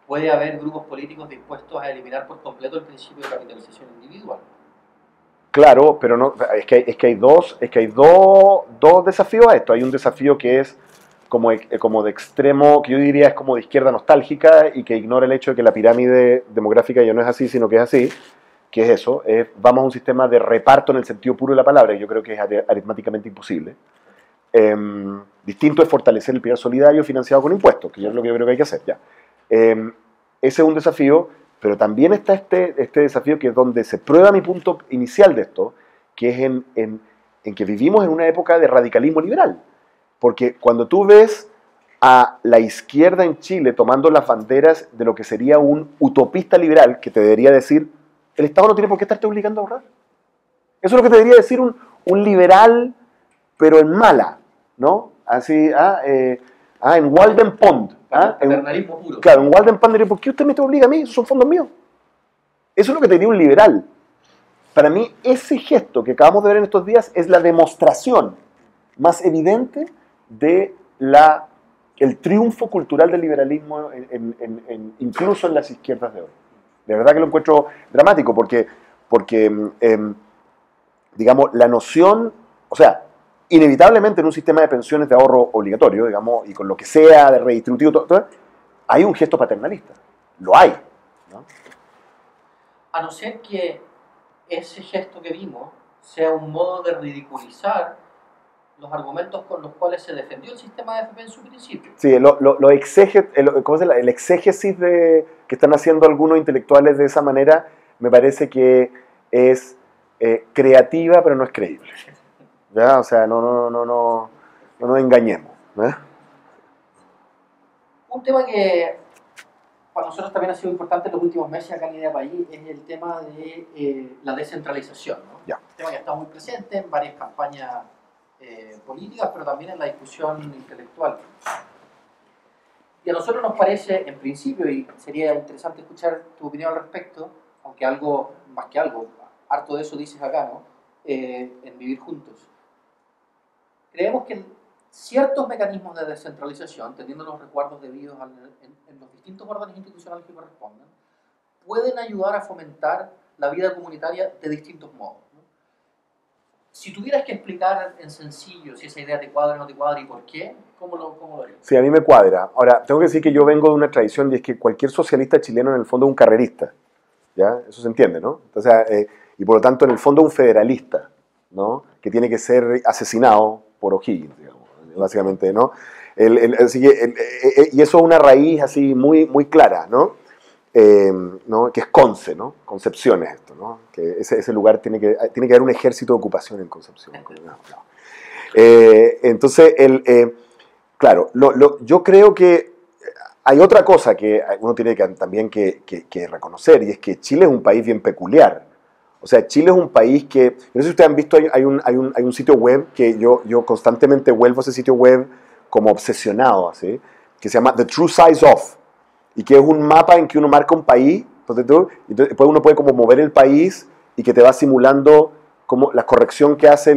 puede haber grupos políticos dispuestos a eliminar por completo el principio de capitalización individual. Claro, pero no, es que hay dos desafíos a esto. Hay un desafío que es como de extremo, que yo diría es como de izquierda nostálgica y que ignora el hecho de que la pirámide demográfica ya no es así, sino que es así, que es eso, vamos a un sistema de reparto en el sentido puro de la palabra, y yo creo que es aritméticamente imposible. Distinto es fortalecer el pilar solidario financiado con impuestos, que es lo que yo creo que hay que hacer ya. Ese es un desafío, pero también está este desafío que es donde se prueba mi punto inicial de esto, que es en que vivimos en una época de radicalismo liberal. Porque cuando tú ves a la izquierda en Chile tomando las banderas de lo que sería un utopista liberal, que te debería decir, el Estado no tiene por qué estarte obligando a ahorrar. Eso es lo que te debería decir un liberal, pero en mala, ¿no? Así, En Walden Pond. Paternalismo puro. Claro, en Walden Pond diría, ¿por qué usted me obliga a mí? Esos son fondos míos. Eso es lo que te diría un liberal. Para mí, ese gesto que acabamos de ver en estos días es la demostración más evidente de el triunfo cultural del liberalismo incluso en las izquierdas de hoy. De verdad que lo encuentro dramático porque digamos, la noción, o sea, inevitablemente en un sistema de pensiones de ahorro obligatorio, digamos, y con lo que sea de redistributivo, todo, hay un gesto paternalista. Lo hay, ¿no? A no ser que ese gesto que vimos sea un modo de ridiculizar los argumentos con los cuales se defendió el sistema de AFP en su principio. Sí, ¿cómo se llama? El exégesis que están haciendo algunos intelectuales de esa manera me parece que es creativa, pero no es creíble. ¿Ya? O sea, no nos engañemos. ¿Eh? Un tema que para nosotros también ha sido importante en los últimos meses acá en Idea País es el tema de la descentralización, ¿no? Ya. Un tema que está muy presente en varias campañas políticas, pero también en la discusión intelectual. Y a nosotros nos parece, en principio, y sería interesante escuchar tu opinión al respecto, aunque algo, más que algo, harto de eso dices acá, ¿no? En Vivir Juntos. Creemos que ciertos mecanismos de descentralización, teniendo los resguardos debidos en los distintos órdenes institucionales que correspondan, pueden ayudar a fomentar la vida comunitaria de distintos modos, ¿no? Si tuvieras que explicar en sencillo si esa idea te cuadra o no te cuadra y por qué, ¿cómo lo harías? Sí, a mí me cuadra. Ahora, tengo que decir que yo vengo de una tradición y es que cualquier socialista chileno en el fondo es un carrerista. ¿Ya? Eso se entiende, ¿no? Entonces, y por lo tanto, en el fondo un federalista, ¿no? Que tiene que ser asesinado por O'Higgins, digamos, básicamente, ¿no? Así que, y eso es una raíz así muy, muy clara, ¿no? ¿No? Que es Conce, ¿no? Concepción es esto, ¿no? Que ese lugar tiene que haber un ejército de ocupación en Concepción. No. Entonces, claro, yo creo que hay otra cosa que uno tiene también que reconocer, y es que Chile es un país bien peculiar. O sea, Chile es un país que, no sé si ustedes han visto, hay un sitio web que yo constantemente vuelvo a ese sitio web como obsesionado, ¿sí? Que se llama The True Size Of, y que es un mapa en que uno marca un país, entonces después uno puede como mover el país y que te va simulando como la corrección que hace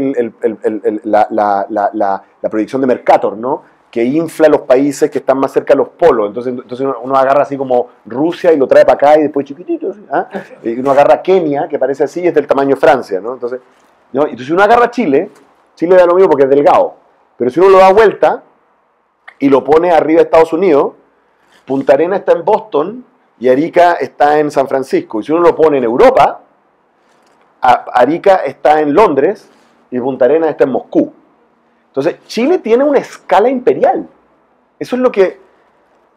la proyección de Mercator, ¿no? Que infla los países que están más cerca de los polos. Entonces uno agarra así como Rusia y lo trae para acá y después chiquitito, ¿sí? ¿Ah? Y uno agarra Kenia, que parece así, es del tamaño de Francia, ¿no? Entonces uno agarra Chile da lo mismo porque es delgado. Pero si uno lo da vuelta y lo pone arriba de Estados Unidos, Punta Arenas está en Boston y Arica está en San Francisco. Y si uno lo pone en Europa, Arica está en Londres y Punta Arenas está en Moscú. Entonces, Chile tiene una escala imperial. Eso es lo que...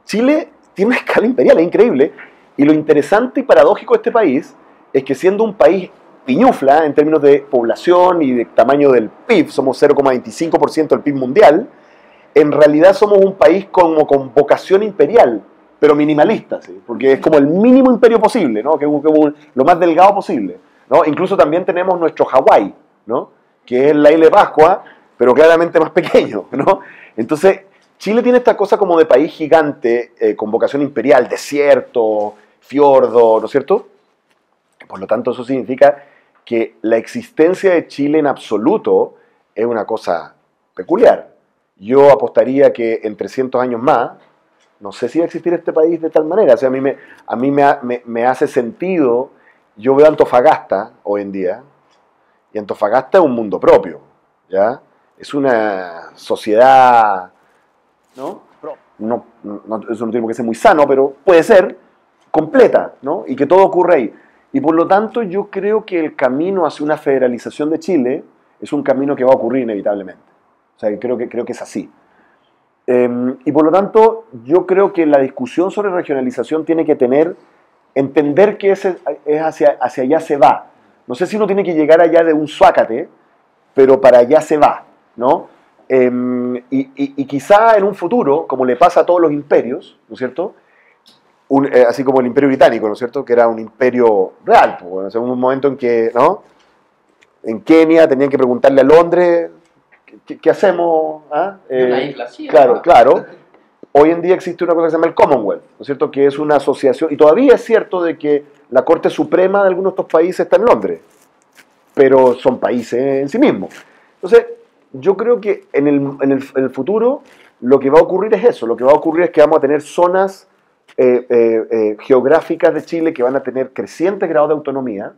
Chile tiene una escala imperial, es increíble. Y lo interesante y paradójico de este país es que siendo un país piñufla en términos de población y de tamaño del PIB, somos 0,25% del PIB mundial, en realidad somos un país como con vocación imperial, pero minimalista, ¿sí? Porque es como el mínimo imperio posible, ¿no? Que es lo más delgado posible, ¿no? Incluso también tenemos nuestro Hawái, ¿no? Que es la isla de Pascua, pero claramente más pequeño, ¿no? Entonces, Chile tiene esta cosa como de país gigante, con vocación imperial, desierto, fiordo, ¿no es cierto? Por lo tanto, eso significa que la existencia de Chile en absoluto es una cosa peculiar. Yo apostaría que en 300 años más, no sé si va a existir este país de tal manera. O sea, a mí me hace sentido, yo veo Antofagasta hoy en día, y Antofagasta es un mundo propio, ¿ya? Es una sociedad, ¿no? Eso no tiene por qué ser muy sano, pero puede ser completa, ¿no? Y que todo ocurre ahí. Y por lo tanto yo creo que el camino hacia una federalización de Chile es un camino que va a ocurrir inevitablemente. O sea, creo que es así. Y por lo tanto yo creo que la discusión sobre regionalización tiene que entender que es hacia allá se va. No sé si uno tiene que llegar allá de un zuácate, pero para allá se va, ¿no? Y quizá en un futuro, como le pasa a todos los imperios, ¿no es cierto? Así como el Imperio Británico, ¿no es cierto? Que era un imperio real, pues, o sea, un momento en que, ¿no? En Kenia tenían que preguntarle a Londres, ¿qué hacemos? ¿Ah? Una isla, sí. Claro. Hoy en día existe una cosa que se llama el Commonwealth, ¿no es cierto? Que es una asociación, y todavía es cierto de que la Corte Suprema de algunos de estos países está en Londres, pero son países en sí mismos. Entonces, yo creo que en el futuro lo que va a ocurrir es eso, lo que va a ocurrir es que vamos a tener zonas geográficas de Chile que van a tener crecientes grados de autonomía,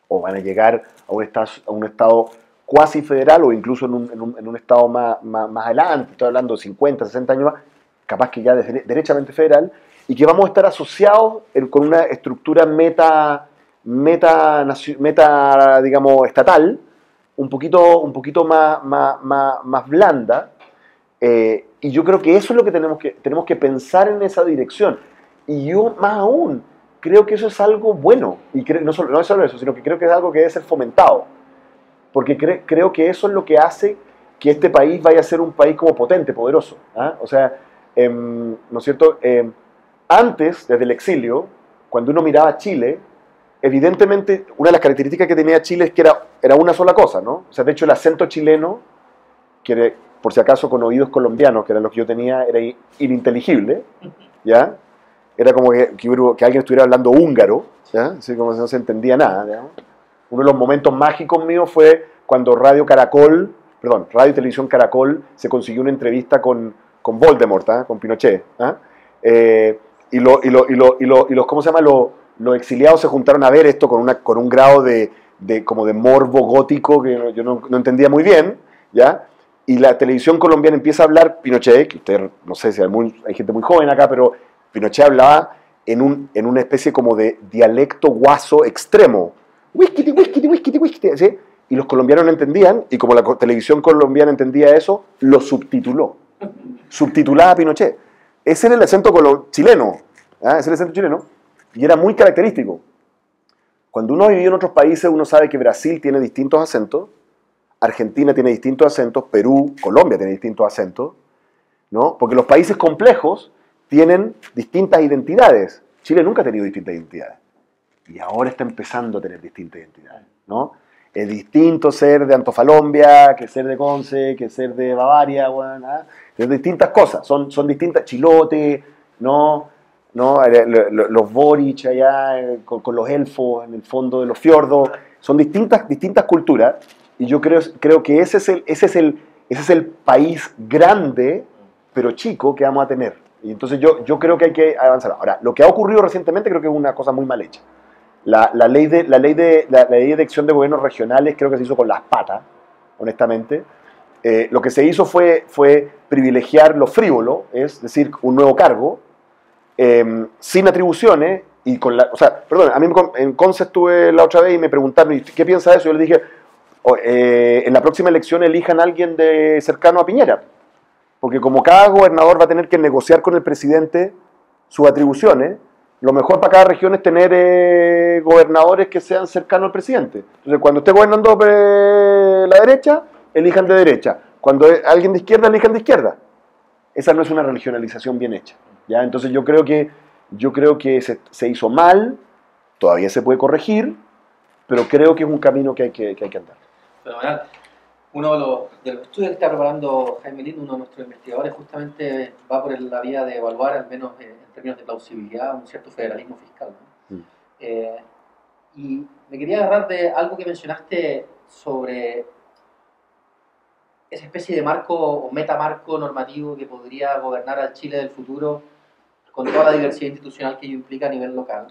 o van a llegar a un estado cuasi federal, o incluso en un estado más adelante, estoy hablando de 50, 60 años más, capaz que ya derechamente federal, y que vamos a estar asociados con una estructura digamos, estatal, un poquito más blanda, y yo creo que eso es lo que tenemos que pensar en esa dirección. Y yo, más aún, creo que eso es algo bueno, y no es solo eso, sino que creo que es algo que debe ser fomentado, porque creo que eso es lo que hace que este país vaya a ser un país como potente, poderoso. ¿Ah? O sea, ¿no es cierto? Antes, desde el exilio, cuando uno miraba a Chile, evidentemente una de las características que tenía Chile es que era una sola cosa, ¿no? O sea, de hecho el acento chileno, que era, por si acaso con oídos colombianos, que eran los que yo tenía, era ininteligible, ¿ya? Era como que alguien estuviera hablando húngaro, ¿ya? Así como si no se entendía nada, digamos. Uno de los momentos mágicos míos fue cuando Radio y Televisión Caracol se consiguió una entrevista con Voldemort, ¿eh? Con Pinochet. Y los ¿cómo se llama? Los exiliados se juntaron a ver esto con un grado como de morbo gótico que yo no entendía muy bien, ¿ya? Y la televisión colombiana empieza a hablar Pinochet, que usted, no sé si hay gente muy joven acá, pero Pinochet hablaba en una especie como de dialecto guaso extremo. Whisky, whisky, whisky, whisky, ¿sí? Y los colombianos no entendían, y como la televisión colombiana entendía eso, lo subtituló. Subtitulaba a Pinochet. Ese era el acento chileno. ¿Ah? Ese era el acento chileno. Y era muy característico. Cuando uno vive en otros países, uno sabe que Brasil tiene distintos acentos, Argentina tiene distintos acentos, Perú, Colombia tiene distintos acentos, ¿no? Porque los países complejos tienen distintas identidades. Chile nunca ha tenido distintas identidades. Y ahora está empezando a tener distintas identidades, ¿no? Es distinto ser de Antofalombia que ser de Conce, que ser de Bavaria, bueno, ¿ah? Es distintas cosas, son distintas. Chilote, ¿no? Los Boric allá con los elfos en el fondo de los fiordos, son distintas culturas, y yo creo que ese es el país grande, pero chico, que vamos a tener. Y entonces yo creo que hay que avanzar. Ahora, lo que ha ocurrido recientemente creo que es una cosa muy mal hecha. La ley de acción de gobiernos regionales creo que se hizo con las patas, honestamente. Lo que se hizo fue privilegiar lo frívolo, es decir, un nuevo cargo, sin atribuciones, y o sea, perdón, a mí en Conce estuve la otra vez y me preguntaron, ¿qué piensa de eso? Yo les dije, en la próxima elección elijan a alguien cercano a Piñera, porque como cada gobernador va a tener que negociar con el presidente sus atribuciones, lo mejor para cada región es tener gobernadores que sean cercanos al presidente. Entonces, cuando esté gobernando la derecha, elijan de derecha. Cuando alguien de izquierda, elijan de izquierda. Esa no es una regionalización bien hecha, ¿ya? Entonces yo creo que se hizo mal, todavía se puede corregir, pero creo que es un camino que hay que andar. Fenomenal. Uno de los estudios que está preparando Jaime Lind, uno de nuestros investigadores, justamente va por la vía de evaluar, al menos en términos de plausibilidad, un cierto federalismo fiscal, ¿no? Y me quería agarrar de algo que mencionaste sobre esa especie de marco o metamarco normativo que podría gobernar al Chile del futuro con toda la diversidad institucional que ello implica a nivel local.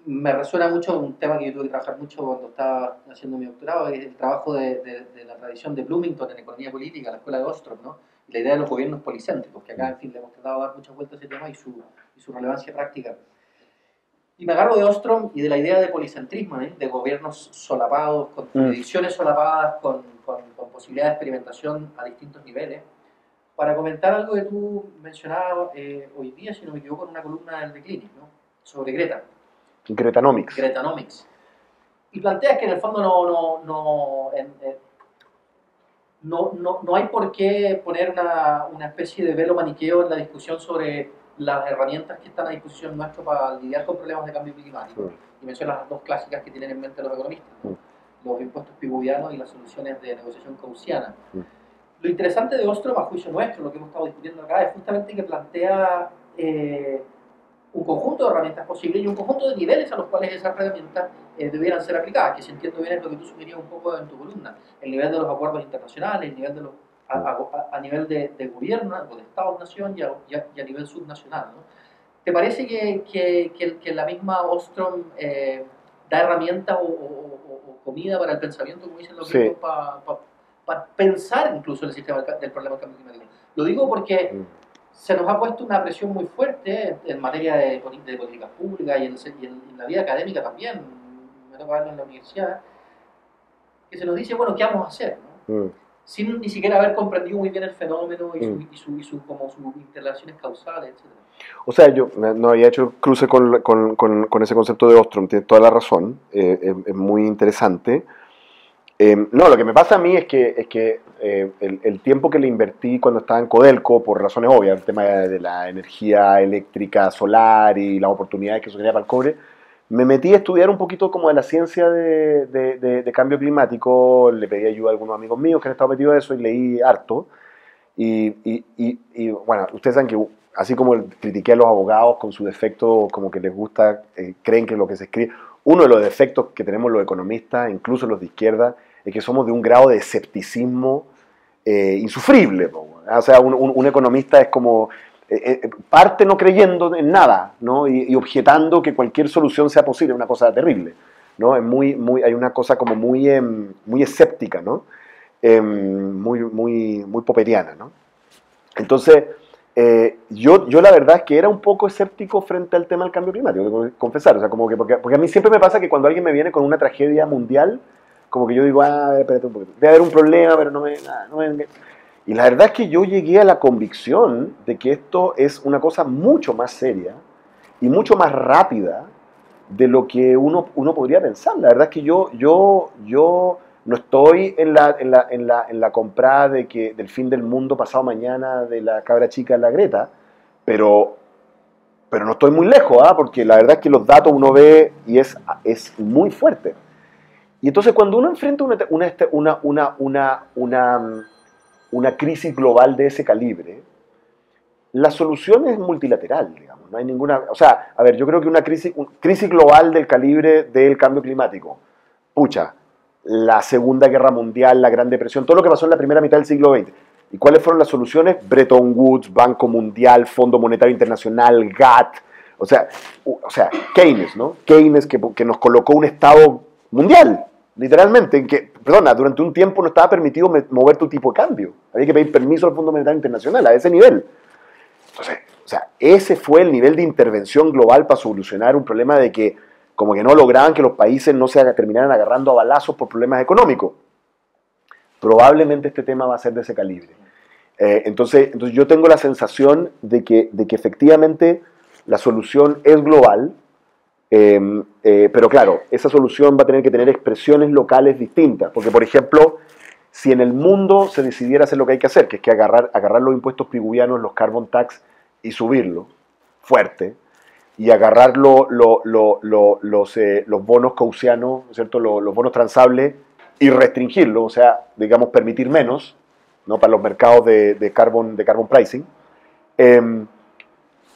Me resuena mucho un tema que yo tuve que trabajar mucho cuando estaba haciendo mi doctorado, es el trabajo de la tradición de Bloomington en economía política, la escuela de Ostrom, ¿no? Y la idea de los gobiernos policéntricos, que acá, en fin, le hemos tratado de dar muchas vueltas a ese tema y su relevancia práctica. Y me agarro de Ostrom y de la idea de policentrismo, ¿eh? De gobiernos solapados, con jurisdicciones solapadas, con posibilidad de experimentación a distintos niveles, para comentar algo que tú mencionabas hoy día, si no me equivoco, en una columna del The Clinic, ¿no? Sobre Greta. Gretanomics. Y planteas que en el fondo no hay por qué poner una especie de velo maniqueo en la discusión sobre las herramientas que están a disposición nuestra para lidiar con problemas de cambio climático. Y mencionas las dos clásicas que tienen en mente los economistas, ¿no? Los impuestos pigouvianos y las soluciones de negociación gaussiana. Lo interesante de Ostrom, a juicio nuestro, lo que hemos estado discutiendo acá, es justamente que plantea un conjunto de herramientas posibles y un conjunto de niveles a los cuales esas herramientas debieran ser aplicadas, que si entiendo bien es lo que tú sugerías un poco en tu columna, el nivel de los acuerdos internacionales, el nivel de los, a nivel de gobierno o de Estado-nación y a nivel subnacional, ¿no? ¿Te parece que la misma Ostrom da herramientas o comida para el pensamiento, como dicen los gringos, para pensar incluso el sistema del problema del cambio climático? Lo digo porque se nos ha puesto una presión muy fuerte en materia de políticas públicas y en la vida académica también, me toca verlo en la universidad, que se nos dice, bueno, ¿qué vamos a hacer? ¿No? Sin ni siquiera haber comprendido muy bien el fenómeno y sus interrelaciones causales, etc. O sea, yo no había hecho cruce con ese concepto de Ostrom, tiene toda la razón, es muy interesante. No, lo que me pasa a mí es que el tiempo que le invertí cuando estaba en Codelco, por razones obvias, el tema de la energía eléctrica solar y las oportunidades que eso quería para el cobre, me metí a estudiar un poquito como de la ciencia de cambio climático, le pedí ayuda a algunos amigos míos que han estado metidos en eso y leí harto. Y bueno, ustedes saben que así como critiqué a los abogados con su defecto, como que les gusta, creen que lo que se escribe, uno de los defectos que tenemos los economistas, incluso los de izquierda, es que somos de un grado de escepticismo insufrible. O sea, un economista es como, parte no creyendo en nada, ¿no? Y objetando que cualquier solución sea posible, una cosa terrible, ¿no? Es hay una cosa como muy escéptica, ¿no? Muy popperiana, ¿no? Entonces, yo la verdad es que era un poco escéptico frente al tema del cambio climático, tengo que confesar, o sea, como que, porque a mí siempre me pasa que cuando alguien me viene con una tragedia mundial, como que yo digo, espérate un poquito, debe haber un problema, pero no me... Y la verdad es que yo llegué a la convicción de que esto es una cosa mucho más seria y mucho más rápida de lo que uno podría pensar. La verdad es que yo no estoy en la comprada del fin del mundo pasado mañana de la cabra chica de la Greta, pero no estoy muy lejos, porque la verdad es que los datos uno ve y es muy fuerte. Y entonces cuando uno enfrenta una crisis global de ese calibre, la solución es multilateral, digamos, no hay ninguna... O sea, a ver, yo creo que una crisis global del calibre del cambio climático, pucha, la Segunda Guerra Mundial, la Gran Depresión, todo lo que pasó en la primera mitad del siglo XX. ¿Y cuáles fueron las soluciones? Bretton Woods, Banco Mundial, Fondo Monetario Internacional, GATT, o sea Keynes, ¿no? Keynes que nos colocó un Estado mundial, literalmente, en que, durante un tiempo no estaba permitido mover tu tipo de cambio. Había que pedir permiso al Fondo Monetario Internacional a ese nivel. Entonces, o sea, ese fue el nivel de intervención global para solucionar un problema de que como que no lograban que los países no se terminaran agarrando a balazos por problemas económicos. Probablemente este tema va a ser de ese calibre. Entonces yo tengo la sensación de que efectivamente la solución es global, pero claro, esa solución va a tener que tener expresiones locales distintas, porque por ejemplo, si en el mundo se decidiera hacer lo que hay que hacer, que es que agarrar los impuestos piguvianos, los carbon tax, y subirlo fuerte, y agarrar los bonos gaussianos, ¿cierto? Los bonos transables, y restringirlo, o sea, digamos, permitir menos, ¿no? Para los mercados de carbon pricing.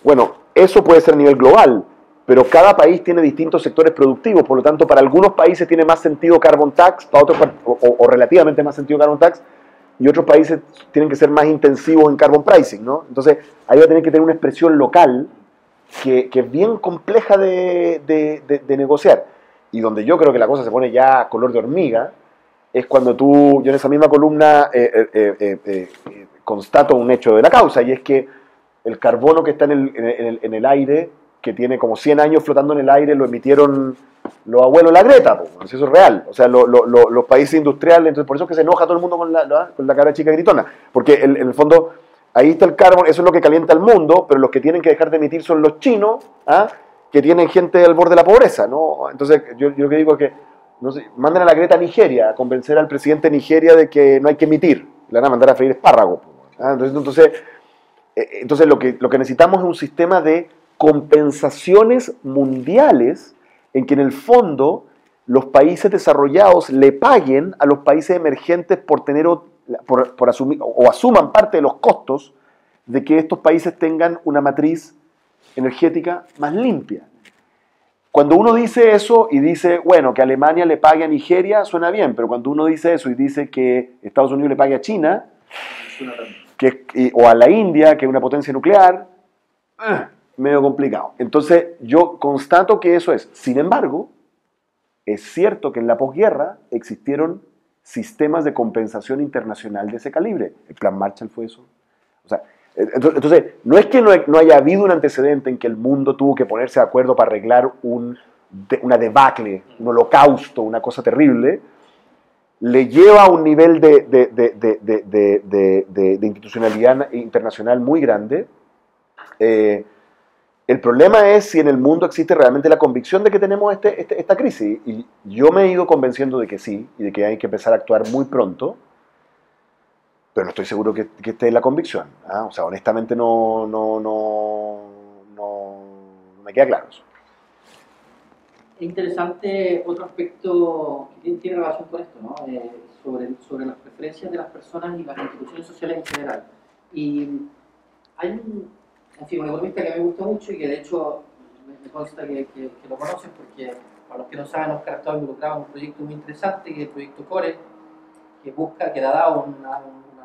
Bueno, eso puede ser a nivel global, pero cada país tiene distintos sectores productivos, por lo tanto, para algunos países tiene más sentido carbon tax, para otros, o relativamente más sentido carbon tax, y otros países tienen que ser más intensivos en carbon pricing, ¿no? Entonces, ahí va a tener que tener una expresión local que es bien compleja de negociar, y donde yo creo que la cosa se pone ya color de hormiga, es cuando yo en esa misma columna constato un hecho de la causa, y es que el carbono que está en el aire, que tiene como 100 años flotando en el aire, lo emitieron los abuelos de la Greta, pues, eso es real. O sea, los países industriales, entonces por eso es que se enoja todo el mundo con la cara chica gritona, porque en el fondo ahí está el carbono, eso es lo que calienta el mundo, pero los que tienen que dejar de emitir son los chinos, que tienen gente al borde de la pobreza, ¿no? Entonces yo lo que digo es que no sé, manden a la Greta a Nigeria a convencer al presidente de Nigeria de que no hay que emitir, le van a mandar a freír espárragos. Entonces lo que necesitamos es un sistema de compensaciones mundiales en que en el fondo los países desarrollados le paguen a los países emergentes por tener por asumir, o asuman parte de los costos de que estos países tengan una matriz energética más limpia. Cuando uno dice eso y dice, bueno, que Alemania le pague a Nigeria, suena bien, pero cuando uno dice eso y dice que Estados Unidos le pague a China, o a la India, que es una potencia nuclear, medio complicado. Entonces, yo constato que eso es. Sin embargo, es cierto que en la posguerra existieron sistemas de compensación internacional de ese calibre. El Plan Marshall fue eso. O sea, entonces, no es que no haya habido un antecedente en que el mundo tuvo que ponerse de acuerdo para arreglar una debacle, un holocausto, una cosa terrible, le lleva a un nivel de institucionalidad internacional muy grande. El problema es si en el mundo existe realmente la convicción de que tenemos esta crisis. Y yo me he ido convenciendo de que sí, y de que hay que empezar a actuar muy pronto, pero no estoy seguro que esté la convicción. ¿Ah? O sea, honestamente no me queda claro eso. Es interesante otro aspecto que tiene relación con esto, ¿no? Sobre las preferencias de las personas y las instituciones sociales en general. Y hay un economista que me gusta mucho y que de hecho me consta que lo conocen porque, para los que no saben, Oscar ha estado involucrado en un proyecto muy interesante, que es el proyecto CORE, que le ha dado una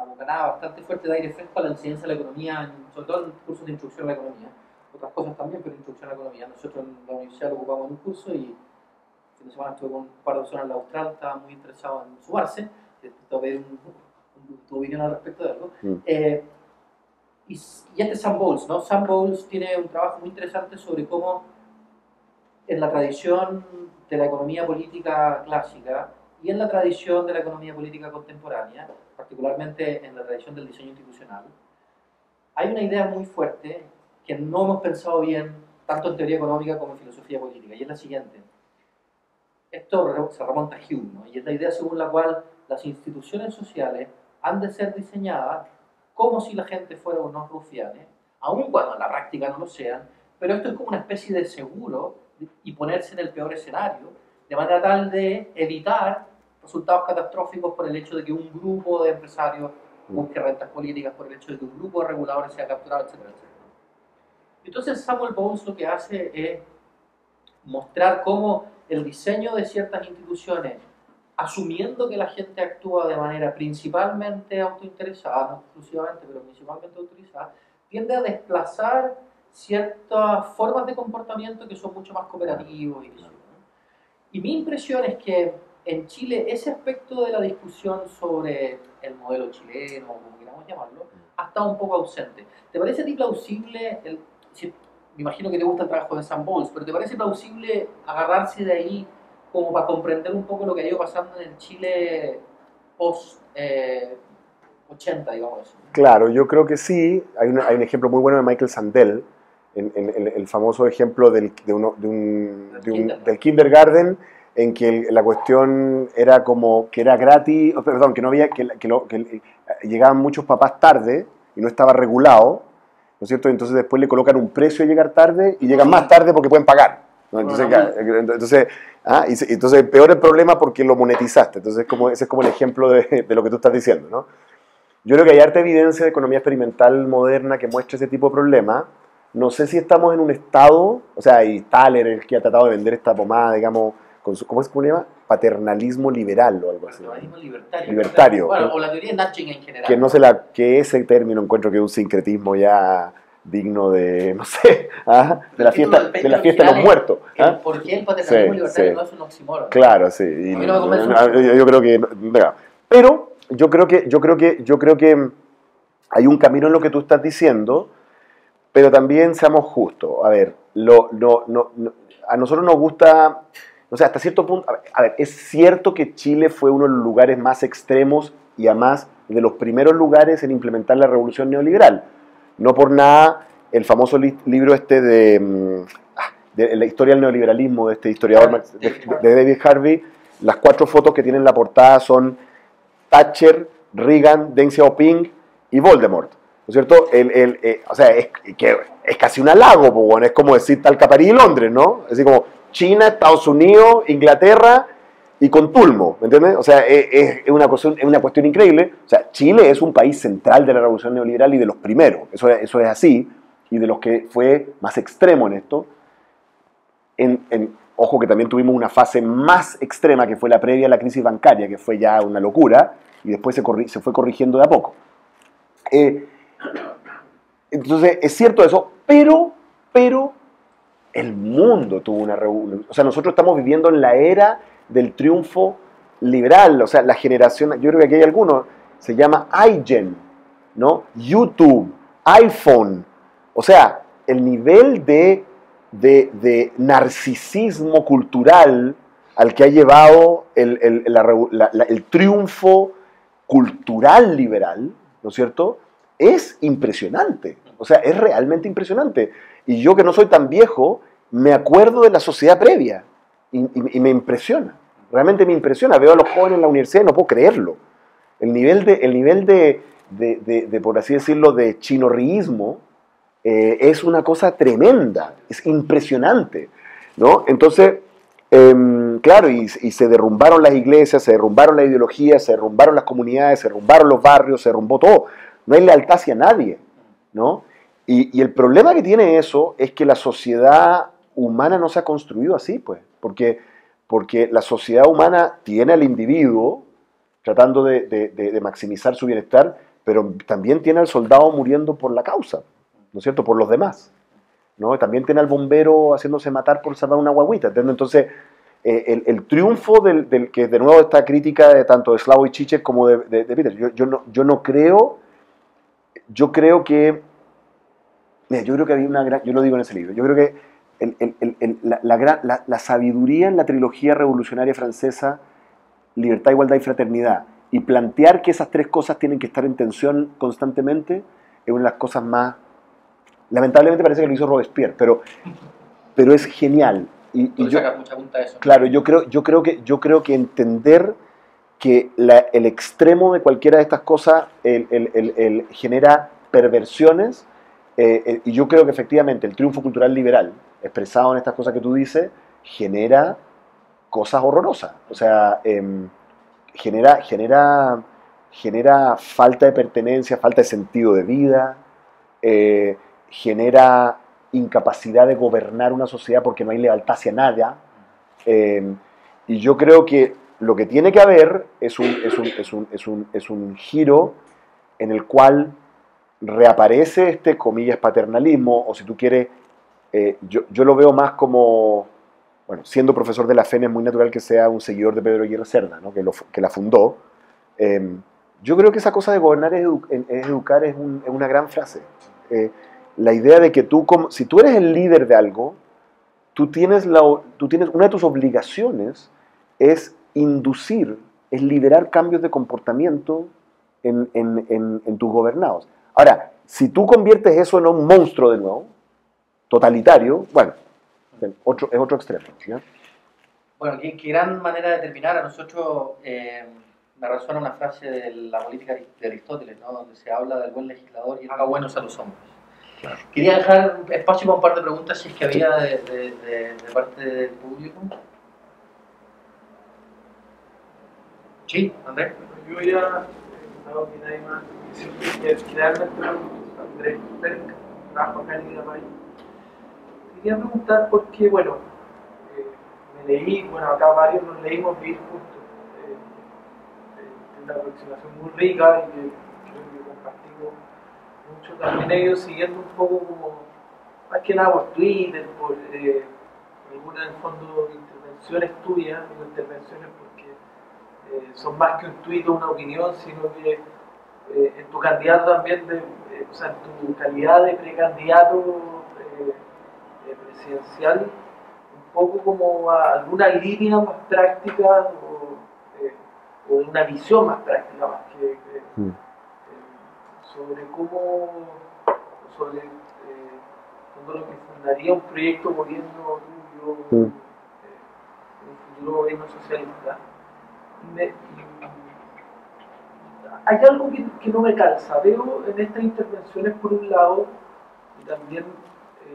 bocanada bastante fuerte de aire fresco a la enseñanza de la economía, sobre todo en cursos de introducción a la economía. Otras cosas también, pero introducción a la economía. Nosotros en la universidad lo ocupamos en un curso y el fin de semana estuve con un par de personas en la Austral, estaba muy interesado en sumarse, te voy a pedir tu opinión al respecto de algo. Y este Sam Bowles, ¿no? Sam Bowles tiene un trabajo muy interesante sobre cómo en la tradición de la economía política clásica y en la tradición de la economía política contemporánea, particularmente en la tradición del diseño institucional, hay una idea muy fuerte que no hemos pensado bien, tanto en teoría económica como en filosofía política, y es la siguiente. Esto se remonta a Hume, ¿no? Y es la idea según la cual las instituciones sociales han de ser diseñadas como si la gente fuera unos rufianes, aun cuando en la práctica no lo sean, pero esto es como una especie de seguro y ponerse en el peor escenario, de manera tal de evitar resultados catastróficos por el hecho de que un grupo de empresarios busque rentas políticas, por el hecho de que un grupo de reguladores sea capturado, etcétera, etcétera. Entonces Samuel Bowles lo que hace es mostrar cómo el diseño de ciertas instituciones, asumiendo que la gente actúa de manera principalmente autointeresada, no exclusivamente, pero principalmente autorizada, tiende a desplazar ciertas formas de comportamiento que son mucho más cooperativos. Y mi impresión es que en Chile ese aspecto de la discusión sobre el modelo chileno, o como queramos llamarlo, ha estado un poco ausente. ¿Te parece a ti plausible, me imagino que te gusta el trabajo de Sam Bowles, pero ¿te parece plausible agarrarse de ahí como para comprender un poco lo que ha ido pasando en el Chile post 80, digamos eso? Claro, yo creo que sí. Hay un ejemplo muy bueno de Michael Sandel, el famoso ejemplo del kindergarten, en que la cuestión era como que era gratis, perdón, que no había, que llegaban muchos papás tarde y no estaba regulado, ¿no es cierto? Entonces después le colocan un precio a llegar tarde y llegan más tarde porque pueden pagar, ¿no? Entonces, entonces peor el problema porque lo monetizaste. Entonces ese es como el ejemplo de lo que tú estás diciendo, ¿no? Yo creo que hay harta evidencia de economía experimental moderna que muestra ese tipo de problema. No sé si estamos en un estado, o sea, y Thaler, el que ha tratado de vender esta pomada, digamos, con su, ¿cómo se llama? Paternalismo liberal o algo así. Paternalismo libertario. Libertario. Bueno, o la teoría de Nudging en general. Que no sé que ese término encuentro que es un sincretismo ya digno de, no sé, de la fiesta de los muertos. ¿Por qué el paternalismo libertario no es un oxímoron? Claro, sí. Y yo creo que, pero yo creo que hay un camino en lo que tú estás diciendo, pero también seamos justos. A ver, a nosotros nos gusta, o sea, hasta cierto punto, a ver, es cierto que Chile fue uno de los lugares más extremos y además de los primeros lugares en implementar la revolución neoliberal. No por nada, el famoso libro de la historia del neoliberalismo, de este historiador de David Harvey, las 4 fotos que tienen en la portada son Thatcher, Reagan, Deng Xiaoping y Voldemort, ¿no es cierto? O sea, es casi un halago, bueno, es como decir Talca, París y Londres, ¿no? Es decir, como China, Estados Unidos, Inglaterra y con Tulmo, ¿me entiendes? O sea, es una cuestión increíble. O sea, Chile es un país central de la revolución neoliberal y de los primeros, eso es así, y de los que fue más extremo en esto. Ojo que también tuvimos una fase más extrema, que fue la previa a la crisis bancaria, que fue ya una locura, y después se fue corrigiendo de a poco. Entonces, es cierto eso, pero el mundo tuvo una revolución. O sea, nosotros estamos viviendo en la era del triunfo liberal. O sea, la generación, yo creo que aquí hay algunos, se llama iGen, ¿no? YouTube, iPhone. O sea, el nivel de narcisismo cultural al que ha llevado el triunfo cultural liberal, ¿no es cierto?, es impresionante. O sea, es realmente impresionante. Y yo, que no soy tan viejo, me acuerdo de la sociedad previa y me impresiona. Realmente me impresiona. Veo a los jóvenes en la universidad y no puedo creerlo. El nivel de por así decirlo, de chinorriismo es una cosa tremenda, es impresionante, ¿no? Entonces, claro, y se derrumbaron las iglesias, se derrumbaron la ideología, se derrumbaron las comunidades, se derrumbaron los barrios, se derrumbó todo. No hay lealtad hacia nadie, ¿no? Y el problema que tiene eso es que la sociedad humana no se ha construido así, pues, porque la sociedad humana tiene al individuo tratando de maximizar su bienestar, pero también tiene al soldado muriendo por la causa, ¿no es cierto?, por los demás, ¿no? También tiene al bombero haciéndose matar por salvar una guaguita, ¿entiendes? Entonces, el triunfo del que de nuevo esta crítica de tanto de Slavoj Žižek como de Peter, yo no creo, yo creo que, mira, yo creo que había una gran, yo lo digo en ese libro, yo creo que la sabiduría en la trilogía revolucionaria francesa, libertad, igualdad y fraternidad, y plantear que esas tres cosas tienen que estar en tensión constantemente, es una de las cosas más, lamentablemente parece que lo hizo Robespierre, pero es genial. Y yo, mucha punta de eso. Claro, yo creo que entender que el extremo de cualquiera de estas cosas genera perversiones, y yo creo que efectivamente el triunfo cultural liberal, expresado en estas cosas que tú dices, genera cosas horrorosas. O sea, genera falta de pertenencia, falta de sentido de vida, genera incapacidad de gobernar una sociedad porque no hay lealtad hacia nada. Y yo creo que lo que tiene que haber es un giro en el cual reaparece este, comillas, paternalismo, o si tú quieres, yo lo veo más como, bueno, siendo profesor de la FEN es muy natural que sea un seguidor de Pedro Aguirre Cerda, ¿no?, que la fundó. Yo creo que esa cosa de gobernar es educar, es una gran frase. La idea de que tú, si tú eres el líder de algo, tú tienes una de tus obligaciones es inducir, es liderar cambios de comportamiento en tus gobernados. Ahora, si tú conviertes eso en un monstruo de nuevo, totalitario, bueno, es otro extremo, ¿no? Bueno, qué gran manera de terminar. A nosotros me resuena una frase de la política de Aristóteles, ¿no?, donde se habla del buen legislador y haga buenos a los hombres. Claro. Quería dejar espacio para un par de preguntas, si es que había de parte del público. Sí, Andrés. Yo ya no que nadie más. Realmente Andrés Perk, trabajo acá en Liga País. Quería preguntar por qué, bueno, me leí, bueno, acá varios nos leímos Vivir Juntos. Una aproximación muy rica y que creo que compartimos mucho también ellos, siguiendo un poco como, más que nada por Twitter, por algunas en el fondo intervenciones tuyas, no intervenciones porque son más que un tuit o una opinión, sino que en tu candidato también, o sea, en tu calidad de precandidato presidencial, un poco como alguna línea más práctica o una visión más práctica más que sobre cómo, sobre lo que fundaría un proyecto gobierno tuyo, un futuro gobierno socialista. Hay algo que no me calza. Veo en estas intervenciones, por un lado, y también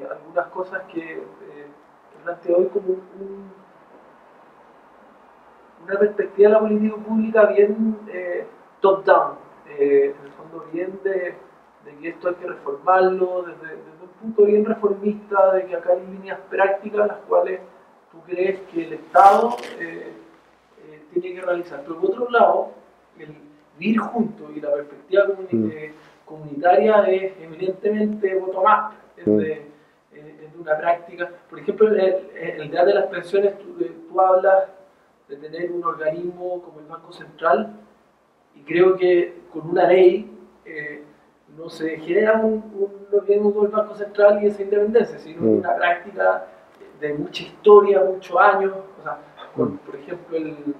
algunas cosas que planteo hoy como una perspectiva de la política pública bien top-down, en el fondo bien de que esto hay que reformarlo, desde un punto bien reformista, de que acá hay líneas prácticas las cuales tú crees que el Estado tiene que realizar. Pero por otro lado, el vivir juntos y la perspectiva comunitaria es evidentemente bottom-up, es de una práctica. Por ejemplo, el debate de las pensiones, tú hablas de tener un organismo como el Banco Central, y creo que con una ley no se genera un organismo como el Banco Central y esa independencia, sino una práctica de mucha historia, muchos años. O sea, por ejemplo, el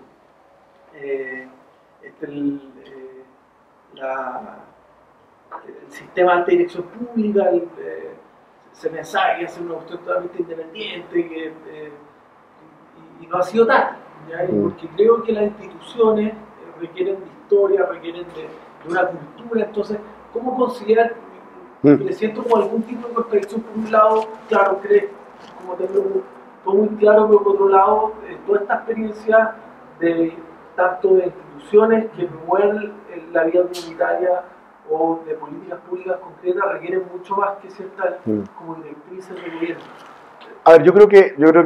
sistema de alta dirección pública, se pensaba que iba a ser una cuestión totalmente independiente, y no ha sido tal, ¿ya? Porque creo que las instituciones requieren de historia, requieren de una cultura. Entonces, ¿cómo considerar? Me siento como algún tipo de contradicción. Por un lado, claro, como tengo todo muy claro, pero por otro lado, toda esta experiencia tanto de instituciones que promueven la vida comunitaria o de políticas públicas concretas requieren mucho más que ciertas como directrices de gobierno. A ver, yo creo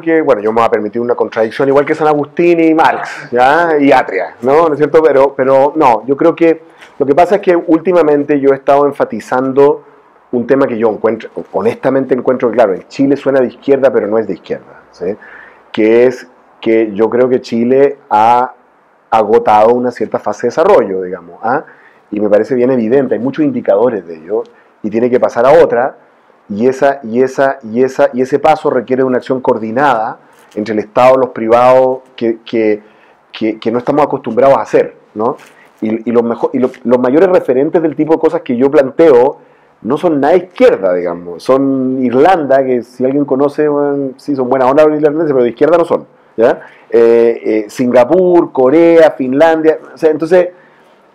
que, bueno, yo me voy a permitir una contradicción, igual que San Agustín y Marx, ¿ya? Y Atria, ¿no? ¿No es cierto? Pero no, yo creo que lo que pasa es que últimamente yo he estado enfatizando un tema que yo honestamente encuentro que, claro, en Chile suena de izquierda, pero no es de izquierda, ¿sí? Que es que yo creo que Chile ha agotado una cierta fase de desarrollo, digamos, ¿ah? Y me parece bien evidente, hay muchos indicadores de ello, y tiene que pasar a otra, y ese paso requiere de una acción coordinada entre el Estado y los privados que no estamos acostumbrados a hacer, ¿no? Y los mayores referentes del tipo de cosas que yo planteo no son nada izquierda, digamos, son Irlanda, que si alguien conoce, bueno, sí, son buenas ondas irlandeses, pero de izquierda no son, ¿ya? Singapur, Corea, Finlandia, o sea, entonces,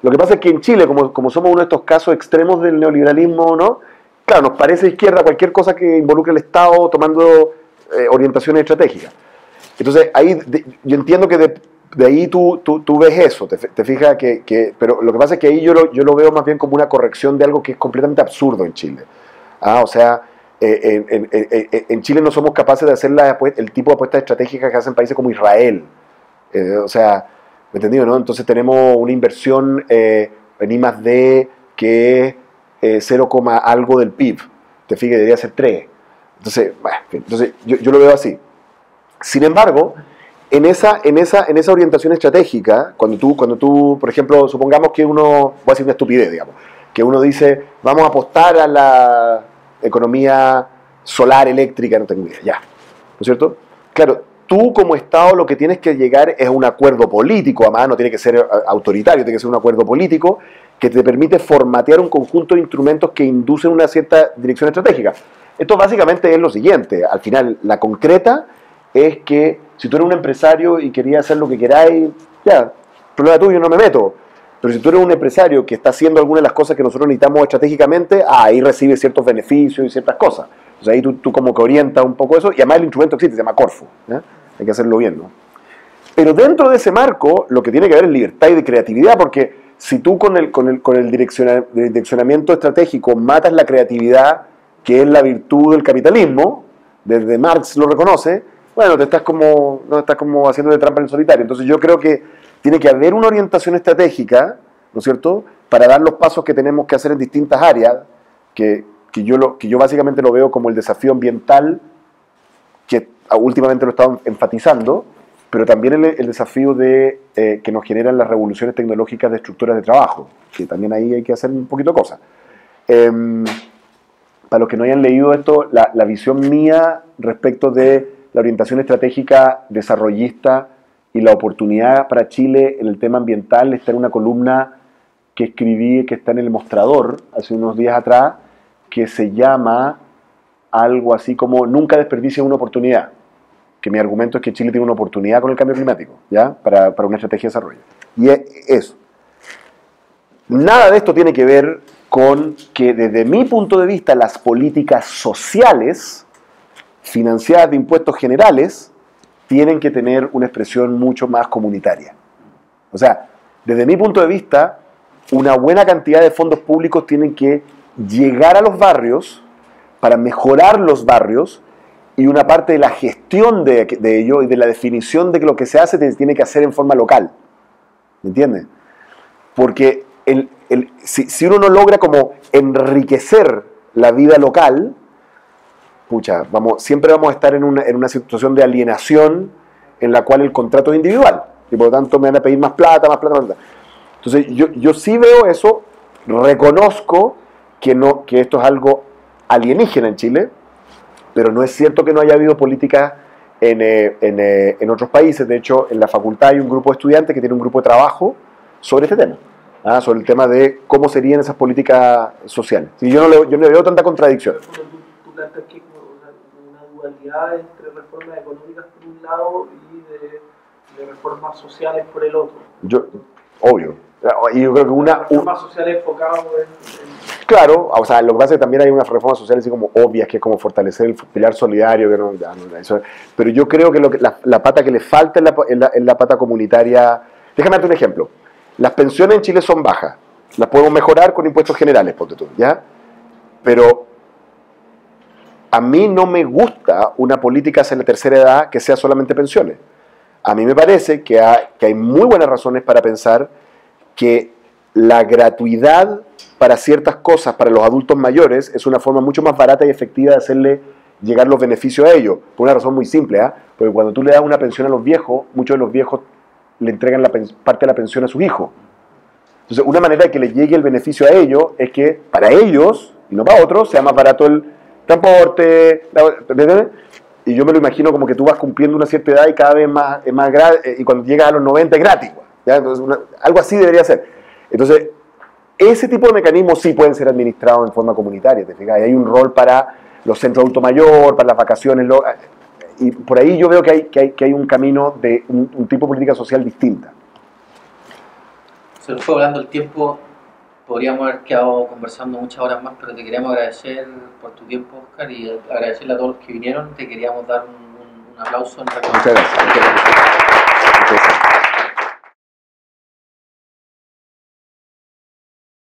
lo que pasa es que en Chile, como somos uno de estos casos extremos del neoliberalismo, ¿no? Claro, nos parece izquierda cualquier cosa que involucre al Estado tomando orientaciones estratégicas. Entonces, ahí yo entiendo que de ahí tú ves eso, te fijas pero lo que pasa es que ahí yo lo veo más bien como una corrección de algo que es completamente absurdo en Chile. O sea, en Chile no somos capaces de hacer el tipo de apuestas estratégicas que hacen países como Israel. O sea, ¿me entendido, no? Entonces tenemos una inversión en I+D que es 0, algo del PIB. Te fijas, debería ser 3. Entonces, bueno, entonces yo lo veo así. Sin embargo, en esa orientación estratégica, cuando tú, por ejemplo, supongamos que uno, voy a decir una estupidez, digamos, que uno dice, vamos a apostar a la economía solar, eléctrica, no tengo idea, ya, ¿no es cierto? Claro, tú como Estado lo que tienes que llegar es a un acuerdo político, además no tiene que ser autoritario, tiene que ser un acuerdo político que te permite formatear un conjunto de instrumentos que inducen una cierta dirección estratégica. Esto básicamente es lo siguiente, al final, la concreta es que si tú eres un empresario y querías hacer lo que queráis, ya, problema tuyo, no me meto. Pero si tú eres un empresario que está haciendo alguna de las cosas que nosotros necesitamos estratégicamente, ahí recibes ciertos beneficios y ciertas cosas. Entonces ahí tú como que orientas un poco eso, y además el instrumento existe, se llama Corfo, ¿ya? Hay que hacerlo bien, ¿no? Pero dentro de ese marco, lo que tiene que haber es libertad y de creatividad, porque si tú con el direccionamiento estratégico matas la creatividad, que es la virtud del capitalismo, desde Marx lo reconoce, bueno, no estás como haciendo de trampa en el solitario. Entonces yo creo que tiene que haber una orientación estratégica, ¿no es cierto?, para dar los pasos que tenemos que hacer en distintas áreas, que yo básicamente lo veo como el desafío ambiental, que últimamente lo he estado enfatizando, pero también el desafío que nos generan las revoluciones tecnológicas de estructuras de trabajo, que también ahí hay que hacer un poquito de cosas. Para los que no hayan leído esto, la visión mía respecto de la orientación estratégica desarrollista y la oportunidad para Chile en el tema ambiental está en una columna que escribí, que está en El Mostrador, hace unos días atrás, que se llama algo así como Nunca desperdicies una oportunidad, que mi argumento es que Chile tiene una oportunidad con el cambio climático, ¿ya? Para una estrategia de desarrollo. Y es eso. Nada de esto tiene que ver con que, desde mi punto de vista, las políticas sociales financiadas de impuestos generales tienen que tener una expresión mucho más comunitaria. O sea, desde mi punto de vista, una buena cantidad de fondos públicos tienen que llegar a los barrios para mejorar los barrios, y una parte de la gestión de ello y de la definición de que lo que se hace tiene que hacer en forma local. ¿Me entiendes? Porque si uno no logra como enriquecer la vida local, pucha, siempre vamos a estar en una situación de alienación en la cual el contrato es individual. Y por lo tanto me van a pedir más plata, más plata, más plata. Entonces yo sí veo eso, reconozco que esto es algo alienígena en Chile, pero no es cierto que no haya habido políticas en otros países. De hecho, en la facultad hay un grupo de estudiantes que tiene un grupo de trabajo sobre este tema, sobre el tema de cómo serían esas políticas sociales. Y yo no le veo tanta contradicción. ¿Tú planteas que una dualidad entre reformas económicas por un lado y de reformas sociales por el otro? Obvio. Y yo creo que reformas sociales enfocadas en... Claro, o sea, lo que pasa es que también hay unas reformas sociales así como obvias, que es como fortalecer el pilar solidario, eso, pero yo creo que la pata que le falta es la pata comunitaria. Déjame darte un ejemplo. Las pensiones en Chile son bajas, las podemos mejorar con impuestos generales, ponte tú, ¿ya? Pero a mí no me gusta una política hacia la tercera edad que sea solamente pensiones. A mí me parece que hay muy buenas razones para pensar que la gratuidad para ciertas cosas para los adultos mayores es una forma mucho más barata y efectiva de hacerle llegar los beneficios a ellos, por una razón muy simple, porque cuando tú le das una pensión a los viejos, muchos de los viejos le entregan parte de la pensión a sus hijos. Entonces, una manera de que les llegue el beneficio a ellos es que para ellos, y no para otros, sea más barato el transporte, y yo me lo imagino como que tú vas cumpliendo una cierta edad y cada vez es más grande, y cuando llegas a los 90 es gratis, ¿ya? Entonces, algo así debería ser. Entonces, ese tipo de mecanismos sí pueden ser administrados en forma comunitaria, ¿te fijas? Y hay un rol para los centros de adulto mayor, para las vacaciones, y por ahí yo veo que hay un camino de un tipo de política social distinta. Se nos fue volando el tiempo, podríamos haber quedado conversando muchas horas más, pero te queríamos agradecer por tu tiempo, Oscar, y agradecerle a todos los que vinieron. Te queríamos dar un aplauso en reconocimiento. Muchas gracias. Muchas gracias.